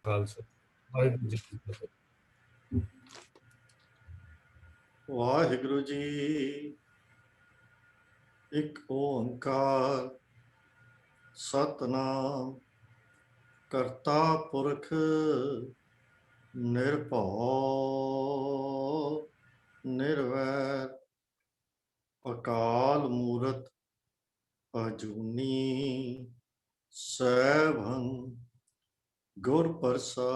ਖਾਲਸਾ ਵਾਹਿਗੁਰੂ ਜੀ ਕੀ ਫਤਿਹ। ਵਾਹਿਗੁਰੂ ਜੀ ਇੱਕ ਓੰਕਾਰ ਸਤਨਾਮ ਕਰਤਾ ਪੁਰਖ ਨਿਰਭਉ ਨਿਰਵੈਰ ਅਕਾਲ ਮੂਰਤ ਅਜੂਨੀ ਸੈਭੰ ਗੁਰ ਪ੍ਰਸਾਦ।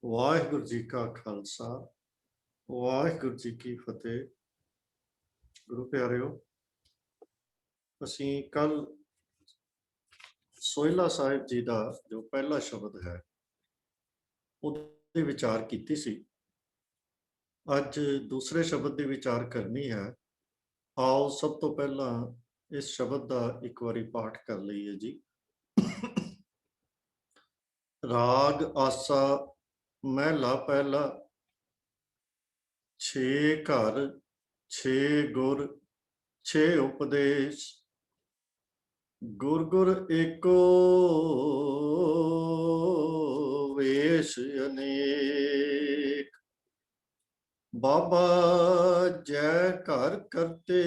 ਵਾਹਿਗੁਰੂ ਜੀ ਕਾ ਖਾਲਸਾ ਵਾਹਿਗੁਰੂ ਜੀ ਕੀ ਫਤਿਹ। ਗੁਰੂ ਪਿਆਰਿਓ, ਅਸੀਂ ਕੱਲ ਸੋਹਿਲਾ ਸਾਹਿਬ ਜੀ ਦਾ ਜੋ ਪਹਿਲਾ ਸ਼ਬਦ ਹੈ ਉਹਦੇ ਵਿਚਾਰ ਕੀਤੀ ਸੀ। ਅੱਜ ਦੂਸਰੇ ਸ਼ਬਦ ਦੀ ਵਿਚਾਰ ਕਰਨੀ ਹੈ। ਆਓ ਸਭ ਤੋਂ ਪਹਿਲਾਂ ਇਸ ਸ਼ਬਦ ਦਾ ਇੱਕ ਵਾਰੀ ਪਾਠ ਕਰ ਲਈਏ ਜੀ। ਰਾਗ ਆਸਾ ਮਹਿਲਾ ਪਹਿਲਾ, ਛੇ ਘਰ ਛੇ ਗੁਰ ਛੇ ਉਪਦੇਸ਼, ਗੁਰ ਗੁਰ ਏਕੋ ਵੇਸ਼ ਅਨੇਕ। ਬਾਬਾ ਜੈ ਘਰ ਕਰਤੇ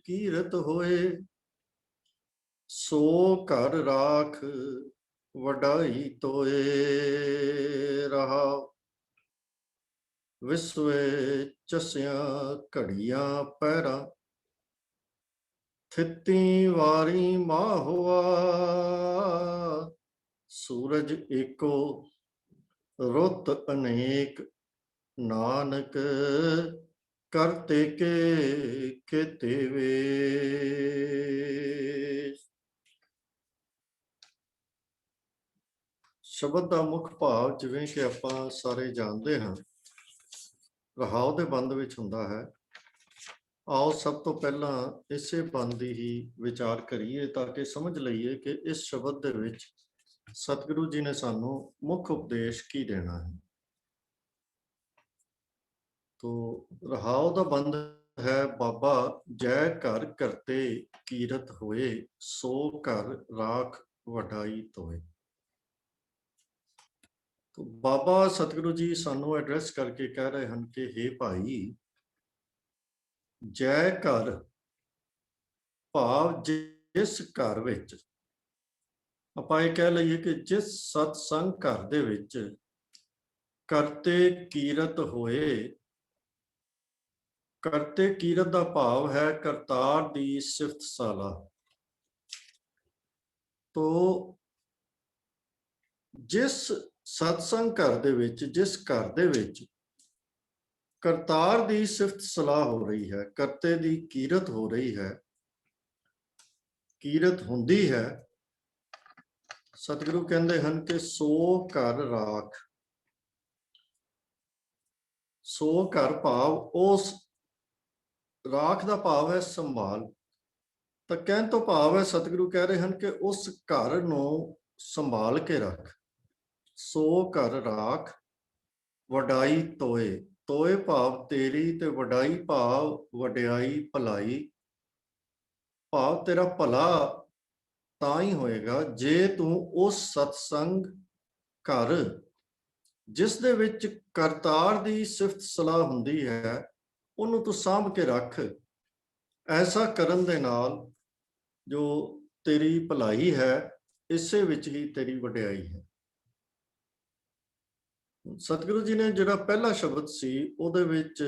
ਕੀਰਤ ਹੋਏ, ਸੋ ਘਰ ਰਾਖ ਵਡਾਈ ਤੋਏ। ਰਹਾ ਵਿਸਵੇ ਚਸਿਆ ਘੜੀਆਂ ਪੈਰਾਂ, ਥਿੱਤੀ ਵਾਰੀ ਮਾਹੁਆ। ਸੂਰਜ ਏਕੋ ਰੁੱਤ ਅਨੇਕ, ਨਾਨਕ ਕਰਤੇ ਕੇ ਕੇਤੇ ਵੇ। ਸ਼ਬਦ ਦਾ ਮੁੱਖ ਭਾਵ ਜਿਵੇਂ ਕਿ ਆਪਾਂ ਸਾਰੇ ਜਾਣਦੇ ਹਾਂ, ਰਹਾਉ ਦੇ ਬੰਦ ਵਿੱਚ ਹੁੰਦਾ ਹੈ। ਆਓ ਸਭ ਤੋਂ ਪਹਿਲਾਂ ਇਸੇ ਬੰਦ ਦੀ ਹੀ ਵਿਚਾਰ ਕਰੀਏ ਤਾਂ ਕਿ ਸਮਝ ਲਈਏ ਕਿ ਇਸ ਸ਼ਬਦ ਦੇ ਵਿੱਚ ਸਤਿਗੁਰੂ ਜੀ ਨੇ ਸਾਨੂੰ ਮੁੱਖ ਉਪਦੇਸ਼ ਕੀ ਦੇਣਾ ਹੈ। ਤੋ ਰਹਾਉ ਦਾ ਬੰਦ ਹੈ, ਬਾਬਾ ਜੈ ਘਰ ਕਰਤੇ ਕੀਰਤ ਹੋਏ, ਸੋ ਘਰ ਰਾਖ ਵਡਾਈ ਤੋਏ। ਤੋ ਬਾਬਾ ਸਤਿਗੁਰੂ ਜੀ ਸਾਨੂੰ ਐਡਰੈਸ ਕਰਕੇ ਕਹਿ ਰਹੇ ਹਨ ਕਿ ਹੇ ਭਾਈ, ਜੈ ਘਰ ਭਾਵ ਜਿਸ ਘਰ ਵਿੱਚ, ਆਪਾਂ ਇਹ ਕਹਿ ਲਈਏ ਕਿ ਜਿਸ ਸਤਸੰਗ ਘਰ ਦੇ ਵਿੱਚ ਕਰਤੇ ਕੀਰਤ ਹੋਏ। ਕਰਤੇ ਕੀਰਤ ਦਾ ਭਾਵ ਹੈ ਕਰਤਾਰ ਦੀ ਸਿਫਤ ਸਾਲਾ। ਤੋ ਜਿਸ ਸਤਸੰਗ ਘਰ ਦੇ ਵਿੱਚ, ਜਿਸ ਘਰ ਦੇ ਵਿੱਚ ਕਰਤਾਰ ਦੀ ਸਿਫਤ ਸਲਾਹ ਹੋ ਰਹੀ ਹੈ, ਕਰਤੇ ਦੀ ਕੀਰਤ ਹੋ ਰਹੀ ਹੈ, ਕੀਰਤ ਹੁੰਦੀ ਹੈ, ਸਤਿਗੁਰੂ ਕਹਿੰਦੇ ਹਨ ਕਿ ਸੋ ਘਰ ਰਾਖ। ਸੋ ਘਰ ਭਾਵ ਉਸ, ਰਾਖ ਦਾ ਭਾਵ ਹੈ ਸੰਭਾਲ। ਤਾਂ ਕਹਿਣ ਤੋਂ ਭਾਵ ਹੈ, ਸਤਿਗੁਰੂ ਕਹਿ ਰਹੇ ਹਨ ਕਿ ਉਸ ਘਰ ਨੂੰ ਸੰਭਾਲ ਕੇ ਰੱਖ। ਸੋ ਘਰ ਰਾਖ ਵਡਾਈ ਤੋਏ। ਤੋਏ ਭਾਵ ਤੇਰੀ, ਤੇ ਵਡਾਈ ਭਾਵ ਵਡਿਆਈ ਭਲਾਈ। ਭਾਵ ਤੇਰਾ ਭਲਾ ਤਾਂ ਹੀ ਹੋਏਗਾ ਜੇ ਤੂੰ ਉਸ ਸਤਸੰਗ ਘਰ ਜਿਸ ਦੇ ਵਿੱਚ ਕਰਤਾਰ ਦੀ ਸਿਫਤ ਸਲਾਹ ਹੁੰਦੀ ਹੈ, ਉਹਨੂੰ ਤੂੰ ਸਾਂਭ ਕੇ ਰੱਖ। ਐਸਾ ਕਰਨ ਦੇ ਨਾਲ ਜੋ ਤੇਰੀ ਭਲਾਈ ਹੈ, ਇਸੇ ਵਿੱਚ ਹੀ ਤੇਰੀ ਵਡਿਆਈ ਹੈ। ਸਤਿਗੁਰੂ ਜੀ ਨੇ ਜਿਹੜਾ ਪਹਿਲਾ ਸ਼ਬਦ ਸੀ ਉਹਦੇ ਵਿੱਚ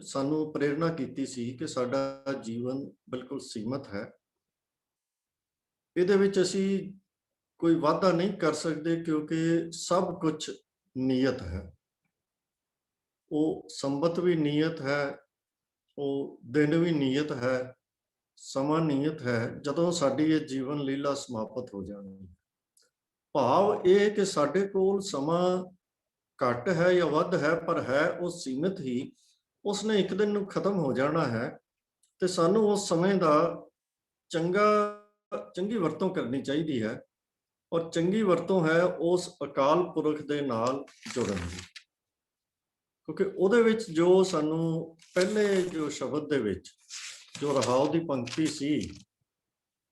ਸਾਨੂੰ ਪ੍ਰੇਰਨਾ ਕੀਤੀ ਸੀ ਕਿ ਸਾਡਾ ਜੀਵਨ ਬਿਲਕੁਲ ਸੀਮਤ ਹੈ। ਇਹਦੇ ਵਿੱਚ ਅਸੀਂ ਕੋਈ ਵਾਧਾ ਨਹੀਂ ਕਰ ਸਕਦੇ ਕਿਉਂਕਿ ਸਭ ਕੁਝ ਨੀਅਤ ਹੈ। ਉਹ ਸੰਬਤ ਵੀ ਨੀਅਤ ਹੈ, ਉਹ ਦਿਨ ਵੀ ਨੀਅਤ ਹੈ, ਸਮਾਂ ਨੀਅਤ ਹੈ ਜਦੋਂ ਸਾਡੀ ਇਹ ਜੀਵਨ ਲੀਲਾ ਸਮਾਪਤ ਹੋ ਜਾਣੀ। ਭਾਵ ਇਹ ਕਿ ਸਾਡੇ ਕੋਲ ਸਮਾਂ ਘੱਟ ਹੈ ਜਾਂ ਵੱਧ ਹੈ, ਪਰ ਹੈ ਉਹ ਸੀਮਿਤ ਹੀ। ਉਸਨੇ ਇੱਕ ਦਿਨ ਨੂੰ ਖਤਮ ਹੋ ਜਾਣਾ ਹੈ ਤੇ ਸਾਨੂੰ ਉਸ ਸਮੇਂ ਦਾ ਚੰਗੀ ਵਰਤੋਂ ਕਰਨੀ ਚਾਹੀਦੀ ਹੈ। ਔਰ ਚੰਗੀ ਵਰਤੋਂ ਹੈ ਉਸ ਅਕਾਲ ਪੁਰਖ ਦੇ ਨਾਲ ਜੁੜਨ ਦੀ, ਕਿਉਂਕਿ ਉਹਦੇ ਵਿੱਚ ਜੋ ਸਾਨੂੰ ਪਹਿਲੇ ਜੋ ਸ਼ਬਦ ਦੇ ਵਿੱਚ ਜੋ ਰਹਾਉ ਦੀ ਪੰਕਤੀ ਸੀ,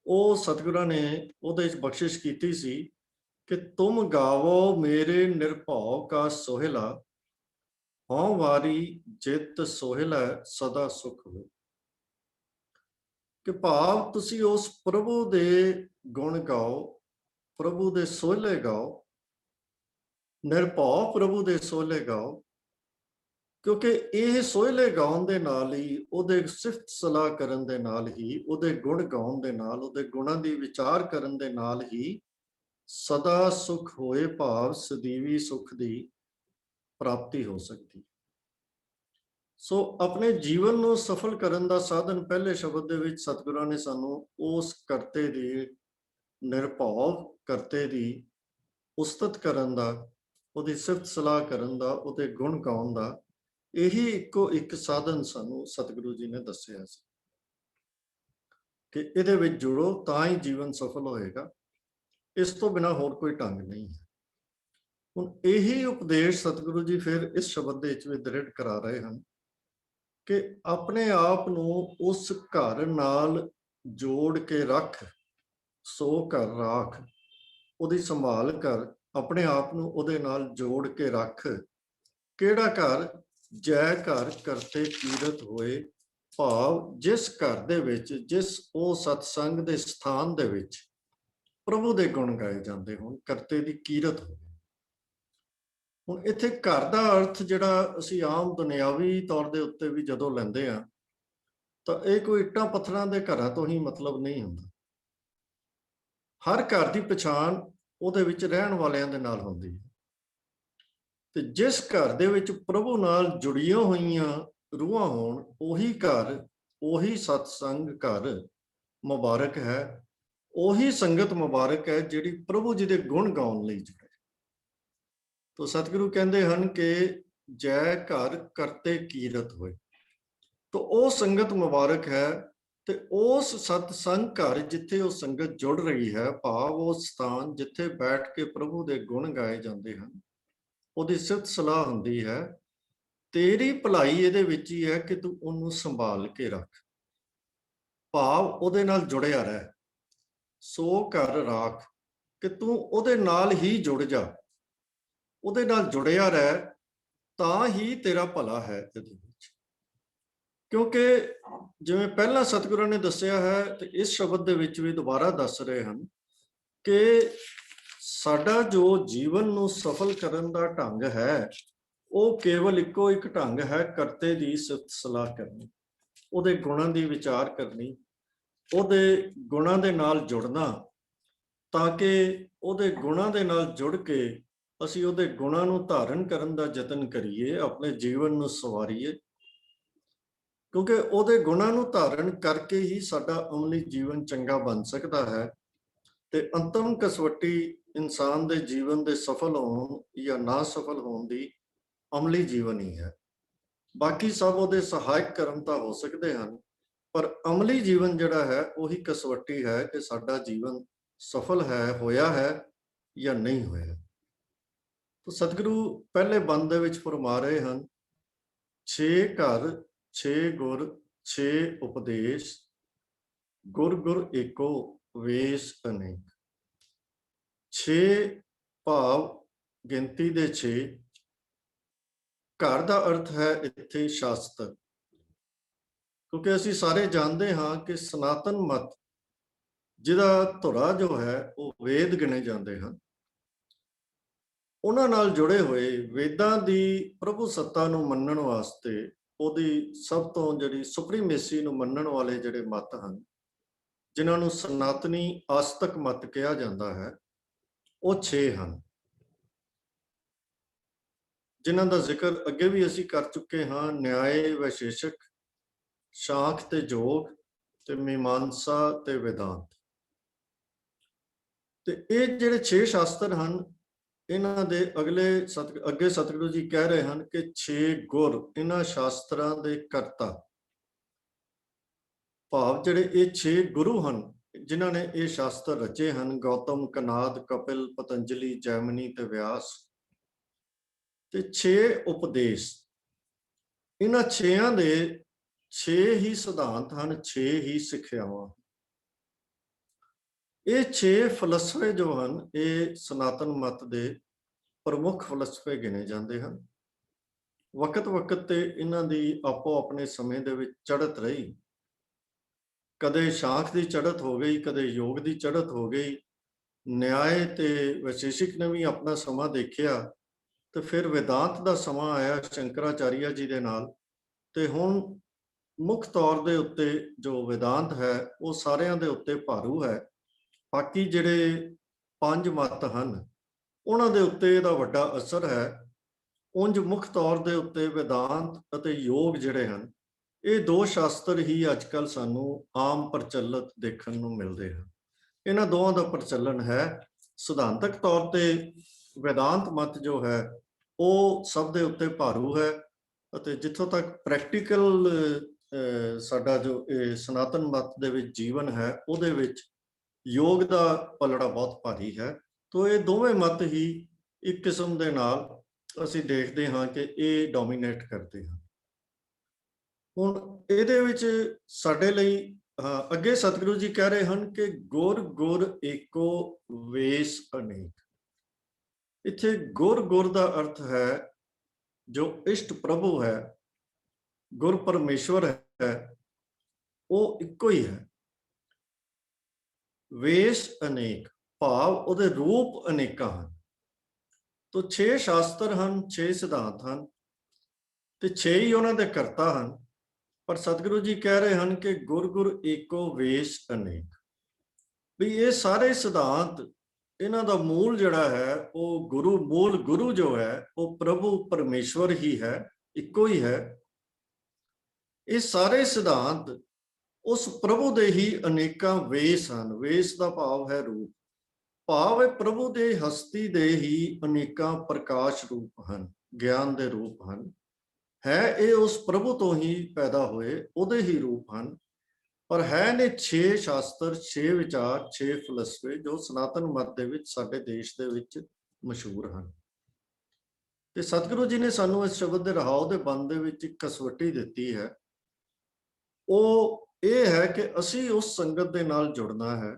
ਉਹ ਸਤਿਗੁਰਾਂ ਨੇ ਉਹਦੇ ਵਿੱਚ ਬਖਸ਼ਿਸ਼ ਕੀਤੀ ਸੀ ਕਿ ਤੁਮ ਗਾਵੋ ਮੇਰੇ ਨਿਰਭਉ ਕਾ ਸੋਹਿਲਾ, ਹਉ ਵਾਰੀ ਜਿਤ ਸੋਹਿਲਾ ਸਦਾ ਸੁਖ ਹੋ। ਕਿ ਭਾਵ ਤੁਸੀਂ ਉਸ ਪ੍ਰਭੂ ਦੇ ਗੁਣ ਗਾਓ, ਪ੍ਰਭੂ ਦੇ ਸੋਹਲੇ ਗਾਓ, ਨਿਰਭਉ ਪ੍ਰਭੂ ਦੇ ਸੋਹਲੇ ਗਾਓ, ਕਿਉਂਕਿ ਇਹ ਸੋਹਲੇ ਗਾਉਣ ਦੇ ਨਾਲ ਹੀ, ਉਹਦੇ ਸਿਫਤ ਸਲਾਹ ਕਰਨ ਦੇ ਨਾਲ ਹੀ, ਉਹਦੇ ਗੁਣ ਗਾਉਣ ਦੇ ਨਾਲ, ਉਹਦੇ ਗੁਣਾਂ ਦੀ ਵਿਚਾਰ ਕਰਨ ਦੇ ਨਾਲ ਹੀ ਸਦਾ ਸੁਖ ਹੋਏ, ਭਾਵ ਸਦੀਵੀ ਸੁਖ ਦੀ ਪ੍ਰਾਪਤੀ ਹੋ ਸਕਦੀ। ਸੋ ਆਪਣੇ ਜੀਵਨ ਨੂੰ ਸਫਲ ਕਰਨ ਦਾ ਸਾਧਨ ਪਹਿਲੇ ਸ਼ਬਦ ਦੇ ਵਿੱਚ ਸਤਿਗੁਰਾਂ ਨੇ ਸਾਨੂੰ ਉਸ ਕਰਤੇ ਦੀ, ਨਿਰਭਉ ਕਰਤੇ ਦੀ ਉਸਤਤ ਕਰਨ ਦਾ, ਉਹਦੀ ਸਿਫਤ ਸਲਾਹ ਕਰਨ ਦਾ, ਉਹਦੇ ਗੁਣ ਗਾਉਣ ਦਾ ਇਹੀ ਇੱਕੋ ਇੱਕ ਸਾਧਨ ਸਾਨੂੰ ਸਤਿਗੁਰੂ ਜੀ ਨੇ ਦੱਸਿਆ ਸੀ ਕਿ ਇਹਦੇ ਵਿੱਚ ਜੁੜੋ ਤਾਂ ਹੀ ਜੀਵਨ ਸਫਲ ਹੋਏਗਾ, ਇਸ ਤੋਂ ਬਿਨਾਂ ਹੋਰ ਕੋਈ ਢੰਗ ਨਹੀਂ ਹੈ। ਹੁਣ ਇਹੀ ਉਪਦੇਸ਼ ਸਤਿਗੁਰੂ ਜੀ ਫਿਰ ਇਸ ਸ਼ਬਦ ਦੇ ਵਿੱਚ ਵੀ ਦ੍ਰਿੜ ਕਰਾ ਰਹੇ ਹਨ ਕਿ ਆਪਣੇ ਆਪ ਨੂੰ ਉਸ ਘਰ ਨਾਲ ਜੋੜ ਕੇ ਰੱਖ, ਸੋ ਘਰ ਰਾਖ, ਉਹਦੀ ਸੰਭਾਲ ਕਰ, ਆਪਣੇ ਆਪ ਨੂੰ ਉਹਦੇ ਨਾਲ ਜੋੜ ਕੇ ਰੱਖ। ਕਿਹੜਾ ਘਰ? ਜੈ ਘਰ ਕਰਤੇ ਕੀਰਤ ਹੋਏ, ਭਾਵ ਜਿਸ ਘਰ ਦੇ ਵਿੱਚ, ਜਿਸ ਉਹ ਸਤਸੰਗ ਦੇ ਸਥਾਨ ਦੇ ਵਿੱਚ ਪ੍ਰਭੂ ਦੇ ਗੁਣ ਗਾਏ ਜਾਂਦੇ ਹੋਣ, ਕਰਤੇ ਦੀ ਕੀਰਤ ਹੋਵੇ। ਹੁਣ ਇੱਥੇ ਘਰ ਦਾ ਅਰਥ ਜਿਹੜਾ ਅਸੀਂ ਆਮ ਦੁਨਿਆਵੀ ਤੌਰ ਦੇ ਉੱਤੇ ਵੀ ਜਦੋਂ ਲੈਂਦੇ ਹਾਂ ਤਾਂ ਇਹ ਕੋਈ ਇੱਟਾਂ ਪੱਥਰਾਂ ਦੇ ਘਰਾਂ ਤੋਂ ਹੀ ਮਤਲਬ ਨਹੀਂ ਹੁੰਦਾ। ਹਰ ਘਰ ਦੀ ਪਛਾਣ ਉਹਦੇ ਵਿੱਚ ਰਹਿਣ ਵਾਲਿਆਂ ਦੇ ਨਾਲ ਹੁੰਦੀ ਹੈ, ਤੇ ਜਿਸ ਘਰ ਦੇ ਵਿੱਚ ਪ੍ਰਭੂ ਨਾਲ ਜੁੜੀਆਂ ਹੋਈਆਂ ਰੂਹਾਂ ਹੋਣ, ਉਹੀ ਘਰ, ਉਹੀ ਸਤਸੰਗ ਘਰ ਮੁਬਾਰਕ ਹੈ, ਉਹੀ ਸੰਗਤ ਮੁਬਾਰਕ ਹੈ ਜਿਹੜੀ ਪ੍ਰਭੂ ਜੀ ਦੇ ਗੁਣ ਗਾਉਣ ਲਈ ਜੁੜੇ। ਤੋ ਸਤਿਗੁਰੂ ਕਹਿੰਦੇ ਹਨ ਕਿ ਜੈ ਘਰ ਕਰਤੇ ਕੀਰਤ ਹੋਏ, ਤੋ ਉਹ ਸੰਗਤ ਮੁਬਾਰਕ ਹੈ, ਤੇ ਉਸ ਸਤਸੰਗ ਘਰ ਜਿੱਥੇ ਉਹ ਸੰਗਤ ਜੁੜ ਰਹੀ ਹੈ, ਭਾਵ ਉਹ ਸਥਾਨ ਜਿੱਥੇ ਬੈਠ ਕੇ ਪ੍ਰਭੂ ਦੇ ਗੁਣ ਗਾਏ ਜਾਂਦੇ ਹਨ, ਉਹਦੀ ਸਿਫਤ ਸਲਾਹ ਹੁੰਦੀ ਹੈ, ਤੇਰੀ ਭਲਾਈ ਇਹਦੇ ਵਿੱਚ ਹੀ ਹੈ ਕਿ ਤੂੰ ਉਹਨੂੰ ਸੰਭਾਲ ਕੇ ਰੱਖ, ਭਾਵ ਉਹਦੇ ਨਾਲ ਜੁੜਿਆ ਰਹਿ, ਸੋ ਘਰ ਰਾਖ, ਕਿ ਤੂੰ ਉਹਦੇ ਨਾਲ ਹੀ ਜੁੜ ਜਾ, ਉਹਦੇ ਨਾਲ ਜੁੜਿਆ ਰਹਿ, ਤਾਂ ਹੀ ਤੇਰਾ ਭਲਾ ਹੈ ਇਹਦੇ ਵਿੱਚ। ਕਿਉਂਕਿ ਜਿਵੇਂ ਪਹਿਲਾਂ ਸਤਿਗੁਰਾਂ ਨੇ ਦੱਸਿਆ ਹੈ ਤੇ ਇਸ ਸ਼ਬਦ ਦੇ ਵਿੱਚ ਵੀ ਦੁਬਾਰਾ ਦੱਸ ਰਹੇ ਹਨ ਕਿ ਸਾਡਾ ਜੋ ਜੀਵਨ ਨੂੰ ਸਫਲ ਕਰਨ ਦਾ ਢੰਗ ਹੈ, ਉਹ ਕੇਵਲ ਇੱਕੋ ਇੱਕ ਢੰਗ ਹੈ, ਕਰਤੇ ਦੀ ਸਿਫਤ ਸਲਾਹ ਕਰਨੀ, ਉਹਦੇ ਗੁਣਾਂ ਦੀ ਵਿਚਾਰ ਕਰਨੀ, ਉਹਦੇ ਗੁਣਾਂ ਦੇ ਨਾਲ ਜੁੜਨਾ, ਤਾਂ ਕਿ ਉਹਦੇ ਗੁਣਾਂ ਦੇ ਨਾਲ ਜੁੜ ਕੇ ਅਸੀਂ ਉਹਦੇ ਗੁਣਾਂ ਨੂੰ ਧਾਰਨ ਕਰਨ ਦਾ ਯਤਨ ਕਰੀਏ, ਆਪਣੇ ਜੀਵਨ ਨੂੰ ਸਵਾਰੀਏ, ਕਿਉਂਕਿ ਉਹਦੇ ਗੁਣਾਂ ਨੂੰ ਧਾਰਨ ਕਰਕੇ ਹੀ ਸਾਡਾ ਅਮਲੀ ਜੀਵਨ ਚੰਗਾ ਬਣ ਸਕਦਾ ਹੈ, ਤੇ ਅੰਤਮ ਕਸਵੱਟੀ ਇਨਸਾਨ ਦੇ ਜੀਵਨ ਦੇ ਸਫਲ ਹੋਣ ਜਾਂ ਨਾ ਸਫਲ ਹੋਣ ਦੀ ਅਮਲੀ ਜੀਵਨ ਹੀ ਹੈ। ਬਾਕੀ ਸਭ ਉਹਦੇ ਸਹਾਇਕ ਕਰਮ ਤਾਂ ਹੋ ਸਕਦੇ ਹਨ, ਪਰ ਅਮਲੀ ਜੀਵਨ ਜਿਹੜਾ ਹੈ ਉਹੀ ਕਸਵੱਟੀ ਹੈ ਕਿ ਸਾਡਾ ਜੀਵਨ ਸਫਲ ਹੈ, ਹੋਇਆ ਹੈ ਜਾਂ ਨਹੀਂ ਹੋਇਆ। ਤਾਂ ਸਤਿਗੁਰੂ ਪਹਿਲੇ ਬੰਦ ਦੇ ਵਿੱਚ ਫਰਮਾ ਰਹੇ ਹਨ, 6 ਘਰ 6 ਗੁਰ 6 ਉਪਦੇਸ਼, ਗੁਰ ਗੁਰ ਏਕੋ ਵੇਸ ਅਨੇਕ। 6 ਭਾਵ ਗਿਣਤੀ ਦੇ 6, ਘਰ ਦਾ ਅਰਥ ਹੈ ਇੱਥੇ ਸ਼ਾਸਤਰ, ਕਿਉਂਕਿ ਅਸੀਂ ਸਾਰੇ ਜਾਣਦੇ ਹਾਂ ਕਿ ਸਨਾਤਨ ਮਤ ਜਿਹਦਾ ਧੁਰਾ ਜੋ ਹੈ ਉਹ ਵੇਦ ਗਿਣੇ ਜਾਂਦੇ ਹਨ, ਉਹਨਾਂ ਨਾਲ ਜੁੜੇ ਹੋਏ ਵੇਦਾਂ ਦੀ ਪ੍ਰਭੂ ਸੱਤਾ ਨੂੰ ਮੰਨਣ ਵਾਸਤੇ, ਉਹਦੀ ਸਭ ਤੋਂ ਜਿਹੜੀ ਸੁਪਰੀਮੇਸੀ ਨੂੰ ਮੰਨਣ ਵਾਲੇ ਜਿਹੜੇ ਮਤ ਹਨ, ਜਿਨ੍ਹਾਂ ਨੂੰ ਸਨਾਤਨੀ ਆਸਤਕ ਮਤ ਕਿਹਾ ਜਾਂਦਾ ਹੈ, ਉਹ 6 ਹਨ, ਜਿਨ੍ਹਾਂ ਦਾ ਜ਼ਿਕਰ ਅੱਗੇ ਵੀ ਅਸੀਂ ਕਰ ਚੁੱਕੇ ਹਾਂ, ਨਿਆਏ, ਵੈਸ਼ੇਸ਼ਕ, ਸ਼ਾਂਖ ਤੇ ਜੋਗ, ਤੇ ਮੀਮਾਂਸਾ ਤੇ ਵੇਦਾਂਤ। ਤੇ ਇਹ ਜਿਹੜੇ 6 ਸ਼ਾਸਤਰ ਹਨ, ਇਹਨਾਂ ਦੇ ਅੱਗੇ ਸਤਿਗੁਰੂ ਜੀ ਕਹਿ ਰਹੇ ਹਨ ਕਿ 6 ਗੁਰ ਇਹਨਾਂ ਸ਼ਾਸਤਰਾਂ ਦੇ ਕਰਤਾ, ਭਾਵ ਜਿਹੜੇ ਇਹ 6 ਗੁਰੂ ਹਨ ਜਿਨ੍ਹਾਂ ਨੇ ਇਹ ਸ਼ਾਸਤਰ ਰਚੇ ਹਨ, ਗੌਤਮ, ਕਨਾਦ, ਕਪਿਲ, ਪਤੰਜਲੀ, ਜੈਮਨੀ ਤੇ ਵਿਆਸ, ਤੇ 6 ਉਪਦੇਸ਼, ਇਹਨਾਂ 6ਾਂ ਦੇ 6 ਹੀ ਸਿਧਾਂਤ ਹਨ, 6 ਹੀ ਸਿੱਖਿਆਵਾਂ। ਇਹ 6 ਫਲਸਫੇ ਜੋ ਹਨ ਇਹ ਸਨਾਤਨ ਮਤ ਦੇ ਪ੍ਰਮੁੱਖ ਫਲਸਫੇ ਗਿਣੇ ਜਾਂਦੇ ਹਨ। ਵਕਤ ਵਕਤ ਤੇ ਇਹਨਾਂ ਦੀ ਆਪੋ ਆਪਣੇ ਸਮੇਂ ਦੇ ਵਿੱਚ ਚੜ੍ਹਤ ਰਹੀ। ਕਦੇ ਸ਼ਾਖ ਦੀ ਚੜ੍ਹਤ ਹੋ ਗਈ, ਕਦੇ ਯੋਗ ਦੀ ਚੜ੍ਹਤ ਹੋ ਗਈ। ਨਿਆਏ ਤੇ ਵੈਸ਼ੇਸ਼ਿਕ ਨੇ ਵੀ ਆਪਣਾ ਸਮਾਂ ਦੇਖਿਆ ਤੇ ਫਿਰ ਵੇਦਾਂਤ ਦਾ ਸਮਾਂ ਆਇਆ ਸ਼ੰਕਰਾਚਾਰੀਆ ਜੀ ਦੇ ਨਾਲ। ਤੇ ਹੁਣ ਮੁੱਖ ਤੌਰ ਦੇ ਉੱਤੇ ਜੋ ਵੇਦਾਂਤ ਹੈ ਉਹ ਸਾਰਿਆਂ ਦੇ ਉੱਤੇ ਭਾਰੂ ਹੈ। ਬਾਕੀ ਜਿਹੜੇ 5 ਮੱਤ ਹਨ ਉਹਨਾਂ ਦੇ ਉੱਤੇ ਇਹਦਾ ਵੱਡਾ ਅਸਰ ਹੈ। ਉਂਝ ਮੁੱਖ ਤੌਰ ਦੇ ਉੱਤੇ ਵੇਦਾਂਤ ਅਤੇ ਯੋਗ ਜਿਹੜੇ ਹਨ ਇਹ 2 ਸ਼ਾਸਤਰ ਹੀ ਅੱਜ ਕੱਲ੍ਹ ਸਾਨੂੰ ਆਮ ਪ੍ਰਚਲਿਤ ਦੇਖਣ ਨੂੰ ਮਿਲਦੇ ਹਨ। ਇਹਨਾਂ ਦੋਵਾਂ ਦਾ ਪ੍ਰਚਲਨ ਹੈ। ਸਿਧਾਂਤਕ ਤੌਰ ਤੇ ਵੇਦਾਂਤ ਮਤ ਜੋ ਹੈ ਉਹ ਸਭ ਦੇ ਉੱਤੇ ਭਾਰੂ ਹੈ ਅਤੇ ਜਿੱਥੋਂ ਤੱਕ ਪ੍ਰੈਕਟੀਕਲ ਸਾਡਾ ਜੋ ਇਹ ਸਨਾਤਨ ਮਤ ਦੇ ਵਿੱਚ ਜੀਵਨ ਹੈ ਉਹਦੇ ਵਿੱਚ ਯੋਗ ਦਾ ਪਲੜਾ ਬਹੁਤ ਭਾਰੀ ਹੈ। ਤੋ ਇਹ ਦੋਵੇਂ ਮਤ ਹੀ ਇੱਕ ਕਿਸਮ ਦੇ ਨਾਲ ਅਸੀਂ ਦੇਖਦੇ ਹਾਂ ਕਿ ਇਹ ਡੋਮੀਨੇਟ ਕਰਦੇ ਹਨ। ਹੁਣ ਇਹਦੇ ਵਿੱਚ ਸਾਡੇ ਲਈ ਅੱਗੇ ਸਤਿਗੁਰੂ ਜੀ ਕਹਿ ਰਹੇ ਹਨ ਕਿ ਗੁਰ ਗੁਰ ਏਕੋ ਵੇਸ ਅਨੇਕ। ਇੱਥੇ ਗੁਰ ਗੁਰ ਦਾ ਅਰਥ ਹੈ ਜੋ ਇਸ਼ਟ ਪ੍ਰਭੂ ਹੈ, ਗੁਰ ਪਰਮੇਸ਼ਵਰ ਹੈ, ਉਹ ਇੱਕੋ ਹੀ ਹੈ। ਵੇਸ ਅਨੇਕ ਭਾਵ ਉਹਦੇ ਰੂਪ ਅਨੇਕਾਂ ਹਨ। ਤੋ 6 ਸ਼ਾਸਤਰ ਹਨ, 6 ਸਿਧਾਂਤ ਹਨ ਤੇ 6 ਹੀ ਉਹਨਾਂ ਦੇ ਕਰਤਾ ਹਨ। ਪਰ ਸਤਿਗੁਰੂ ਜੀ ਕਹਿ ਰਹੇ ਹਨ ਕਿ ਗੁਰ ਗੁਰ ਏਕੋ ਵੇਸ ਅਨੇਕ। ਵੀ ਇਹ ਸਾਰੇ ਸਿਧਾਂਤ ਇਹਨਾਂ ਦਾ ਮੂਲ ਜਿਹੜਾ ਹੈ ਉਹ ਮੂਲ ਗੁਰੂ ਜੋ ਹੈ ਉਹ ਪ੍ਰਭੂ ਪਰਮੇਸ਼ਵਰ ਹੀ ਹੈ, ਇੱਕੋ ਹੀ ਹੈ। ਇਹ ਸਾਰੇ ਸਿਧਾਂਤ ਉਸ ਪ੍ਰਭੂ ਦੇ ਹੀ ਅਨੇਕਾਂ ਵੇਸ ਹਨ। ਵੇਸ ਦਾ ਭਾਵ ਹੈ ਰੂਪ, ਭਾਵ ਹੈ ਪ੍ਰਭੂ ਦੇ ਹਸਤੀ ਦੇ ਹੀ ਅਨੇਕਾਂ ਪ੍ਰਕਾਸ਼ ਰੂਪ ਹਨ, ਗਿਆਨ ਦੇ ਰੂਪ ਹਨ। ਹੈ ਇਹ ਉਸ ਪ੍ਰਭੂ ਤੋਂ ਹੀ ਪੈਦਾ ਹੋਏ, ਉਹਦੇ ਹੀ ਰੂਪ ਹਨ। ਪਰ ਹੈ ਨੇ 6 ਸ਼ਾਸਤਰ, 6 ਵਿਚਾਰ, 6 ਫਲਸਫੇ ਜੋ ਸਨਾਤਨ ਮਤ ਦੇ ਵਿੱਚ ਸਾਡੇ ਦੇਸ਼ ਦੇ ਵਿੱਚ ਮਸ਼ਹੂਰ ਹਨ। ਤੇ ਸਤਿਗੁਰੂ ਜੀ ਨੇ ਸਾਨੂੰ ਇਸ ਸ਼ਬਦ ਦੇ ਰਹਾਉ ਦੇ ਬੰਦ ਦੇ ਵਿੱਚ ਇੱਕ ਕਸਵੱਟੀ ਦਿੱਤੀ ਹੈ। ਉਹ ਇਹ ਹੈ ਕਿ ਅਸੀਂ ਉਸ ਸੰਗਤ ਦੇ ਨਾਲ ਜੁੜਨਾ ਹੈ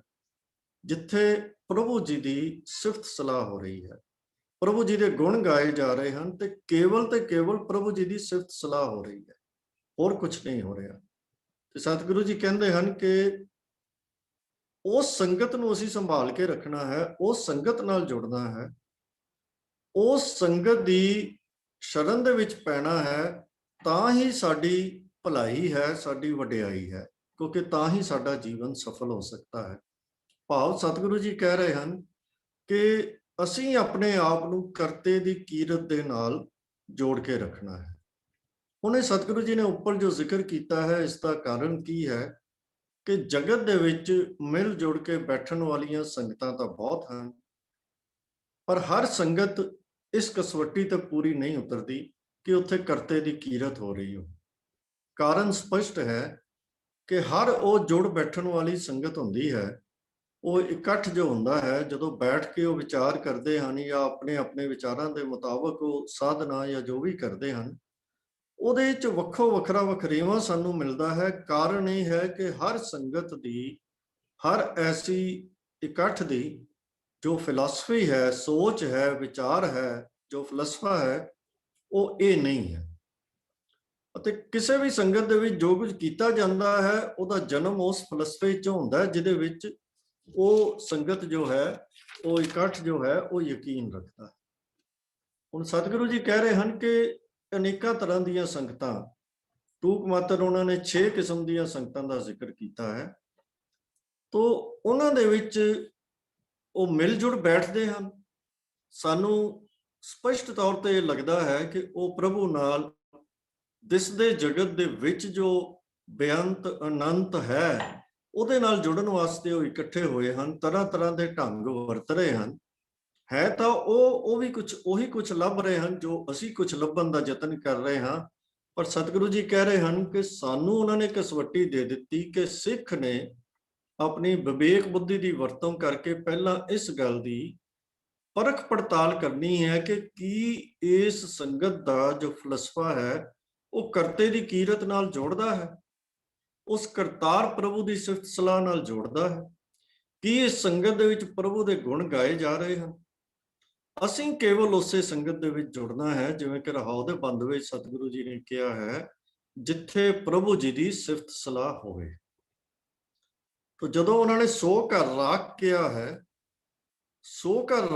ਜਿੱਥੇ ਪ੍ਰਭੂ ਜੀ ਦੀ ਸਿਫਤ ਸਲਾਹ ਹੋ ਰਹੀ ਹੈ, ਪ੍ਰਭੂ ਜੀ ਦੇ ਗੁਣ ਗਾਏ ਜਾ ਰਹੇ ਹਨ ਤੇ ਕੇਵਲ ਪ੍ਰਭੂ ਜੀ ਦੀ ਸਿਫਤ ਸਲਾਹ ਹੋ ਰਹੀ ਹੈ, ਹੋਰ ਕੁਝ ਨਹੀਂ ਹੋ ਰਿਹਾ। ਤੇ ਸਤਿਗੁਰੂ ਜੀ ਕਹਿੰਦੇ ਹਨ ਕਿ ਉਸ ਸੰਗਤ ਨੂੰ ਅਸੀਂ ਸੰਭਾਲ ਕੇ ਰੱਖਣਾ ਹੈ, ਉਸ ਸੰਗਤ ਨਾਲ ਜੁੜਨਾ ਹੈ, ਉਸ ਸੰਗਤ ਦੀ ਸ਼ਰਨ ਦੇ ਵਿੱਚ ਪੈਣਾ ਹੈ, ਤਾਂ ਹੀ ਸਾਡੀ ਭਲਾਈ ਹੈ, ਸਾਡੀ ਵਡਿਆਈ ਹੈ, ਕਿਉਂਕਿ ਤਾਂ ਹੀ ਸਾਡਾ ਜੀਵਨ ਸਫਲ ਹੋ ਸਕਦਾ ਹੈ। ਭਾਵ ਸਤਿਗੁਰੂ ਜੀ ਕਹਿ ਰਹੇ ਹਨ ਕਿ ਅਸੀਂ ਆਪਣੇ ਆਪ ਨੂੰ ਕਰਤੇ ਦੀ ਕੀਰਤ ਦੇ ਨਾਲ ਜੋੜ ਕੇ ਰੱਖਣਾ ਹੈ। ਹੁਣ ਇਹ ਸਤਿਗੁਰੂ ਜੀ ਨੇ ਉੱਪਰ ਜੋ ਜ਼ਿਕਰ ਕੀਤਾ ਹੈ ਇਸ ਦਾ ਕਾਰਨ ਕੀ ਹੈ ਕਿ ਜਗਤ ਦੇ ਵਿੱਚ ਮਿਲ ਜੁੜ ਕੇ ਬੈਠਣ ਵਾਲੀਆਂ ਸੰਗਤਾਂ ਤਾਂ ਬਹੁਤ ਹਨ, ਪਰ ਹਰ ਸੰਗਤ ਇਸ ਕਸਵੱਟੀ ਤੇ ਪੂਰੀ ਨਹੀਂ ਉਤਰਦੀ ਕਿ ਉੱਥੇ ਕਰਤੇ ਦੀ ਕੀਰਤ ਹੋ ਰਹੀ ਹੋ। ਕਾਰਨ ਸਪਸ਼ਟ ਹੈ ਕਿ ਹਰ ਉਹ ਜੁੜ ਬੈਠਣ ਵਾਲੀ ਸੰਗਤ ਹੁੰਦੀ ਹੈ, ਉਹ ਇਕੱਠ ਜੋ ਹੁੰਦਾ ਹੈ ਜਦੋਂ ਬੈਠ ਕੇ ਉਹ ਵਿਚਾਰ ਕਰਦੇ ਹਨ ਜਾਂ ਆਪਣੇ ਆਪਣੇ ਵਿਚਾਰਾਂ ਦੇ ਮੁਤਾਬਕ ਉਹ ਸਾਧਨਾ ਜਾਂ ਜੋ ਵੀ ਕਰਦੇ ਹਨ, ਉਹਦੇ ਵਿੱਚ ਵੱਖੋ ਵੱਖਰਾ ਵਖਰੇਵਾਂ ਸਾਨੂੰ ਮਿਲਦਾ ਹੈ। ਕਾਰਨ ਇਹ ਹੈ ਕਿ ਹਰ ਸੰਗਤ ਦੀ, ਹਰ ਐਸੀ ਇਕੱਠ ਦੀ ਜੋ ਫਿਲਾਸਫੀ ਹੈ, ਸੋਚ ਹੈ, ਵਿਚਾਰ ਹੈ, ਜੋ ਫਲਸਫਾ ਹੈ, ਉਹ ਇਹ ਨਹੀਂ ਹੈ। ਅਤੇ ਕਿਸੇ ਵੀ ਸੰਗਤ ਦੇ ਵਿੱਚ ਜੋ ਕੁਝ ਕੀਤਾ ਜਾਂਦਾ ਹੈ ਉਹਦਾ ਜਨਮ ਉਸ ਫਲਸਫੇ 'ਚੋਂ ਹੁੰਦਾ ਹੈ ਜਿਹਦੇ ਵਿੱਚ ਉਹ ਸੰਗਤ ਜੋ ਹੈ, ਉਹ ਇਕੱਠ ਜੋ ਹੈ ਉਹ ਯਕੀਨ ਰੱਖਦਾ ਹੈ। ਹੁਣ ਸਤਿਗੁਰੂ ਜੀ ਕਹਿ ਰਹੇ ਹਨ ਕਿ ਅਨੇਕਾਂ ਤਰ੍ਹਾਂ ਦੀਆਂ ਸੰਗਤਾਂ, ਟੂਕ ਮਾਤਰ ਉਹਨਾਂ ਨੇ 6 ਕਿਸਮ ਦੀਆਂ ਸੰਗਤਾਂ ਦਾ ਜ਼ਿਕਰ ਕੀਤਾ ਹੈ। ਤੋ ਉਹਨਾਂ ਦੇ ਵਿੱਚ ਉਹ ਮਿਲ ਜੁੜ ਬੈਠਦੇ ਹਨ। ਸਾਨੂੰ ਸਪਸ਼ਟ ਤੌਰ ਤੇ ਲੱਗਦਾ ਹੈ ਕਿ ਉਹ ਪ੍ਰਭੂ ਨਾਲ ਦਿਸਦੇ ਜਗਤ ਦੇ ਵਿੱਚ ਜੋ ਬੇਅੰਤ ਅਨੰਤ ਹੈ ਉਹਦੇ ਨਾਲ ਜੁੜਨ ਵਾਸਤੇ ਉਹ ਇਕੱਠੇ ਹੋਏ ਹਨ, ਤਰ੍ਹਾਂ ਤਰ੍ਹਾਂ ਦੇ ਢੰਗ ਵਰਤ ਰਹੇ ਹਨ। ਹੈ ਤਾਂ ਉਹ ਵੀ ਉਹੀ ਕੁਝ ਲੱਭ ਰਹੇ ਹਨ ਜੋ ਅਸੀਂ ਕੁਝ ਲੱਭਣ ਦਾ ਯਤਨ ਕਰ ਰਹੇ ਹਾਂ। ਪਰ ਸਤਿਗੁਰੂ ਜੀ ਕਹਿ ਰਹੇ ਹਨ ਕਿ ਸਾਨੂੰ ਉਹਨਾਂ ਨੇ ਕਸਵੱਟੀ ਦੇ ਦਿੱਤੀ ਕਿ ਸਿੱਖ ਨੇ ਆਪਣੀ ਵਿਵੇਕ ਬੁੱਧੀ ਦੀ ਵਰਤੋਂ ਕਰਕੇ ਪਹਿਲਾਂ ਇਸ ਗੱਲ ਦੀ ਪਰਖ ਪੜਤਾਲ ਕਰਨੀ ਹੈ ਕਿ ਕੀ ਇਸ ਸੰਗਤ ਦਾ ਜੋ ਫਲਸਫਾ ਹੈ ਉਹ ਕਰਤੇ ਦੀ ਕੀਰਤ ਨਾਲ ਜੋੜਦਾ ਹੈ, ਉਸ ਕਰਤਾਰ ਪ੍ਰਭੂ ਦੀ ਸਿਫਤ ਸਲਾਹ ਨਾਲ ਜੋੜਦਾ ਹੈ, ਕੀ ਇਸ ਸੰਗਤ ਦੇ ਵਿੱਚ ਪ੍ਰਭੂ ਦੇ ਗੁਣ ਗਾਏ ਜਾ ਰਹੇ ਹਨ? ਅਸੀਂ ਕੇਵਲ ਉਸੇ ਸੰਗਤ ਦੇ ਵਿੱਚ ਜੁੜਨਾ ਹੈ, ਜਿਵੇਂ ਕਿ ਰਹਾਉ ਦੇ ਬੰਦ ਵਿੱਚ ਸਤਿਗੁਰੂ ਜੀ ਨੇ ਕਿਹਾ ਹੈ, ਜਿੱਥੇ ਪ੍ਰਭੂ ਜੀ ਦੀ ਸਿਫਤ ਸਲਾਹ ਹੋਵੇ। ਤਾਂ ਜਦੋਂ ਉਹਨਾਂ ਨੇ ਸੋ ਘਰ ਰਾਖ ਕਿਹਾ ਹੈ, ਸੋ ਘਰ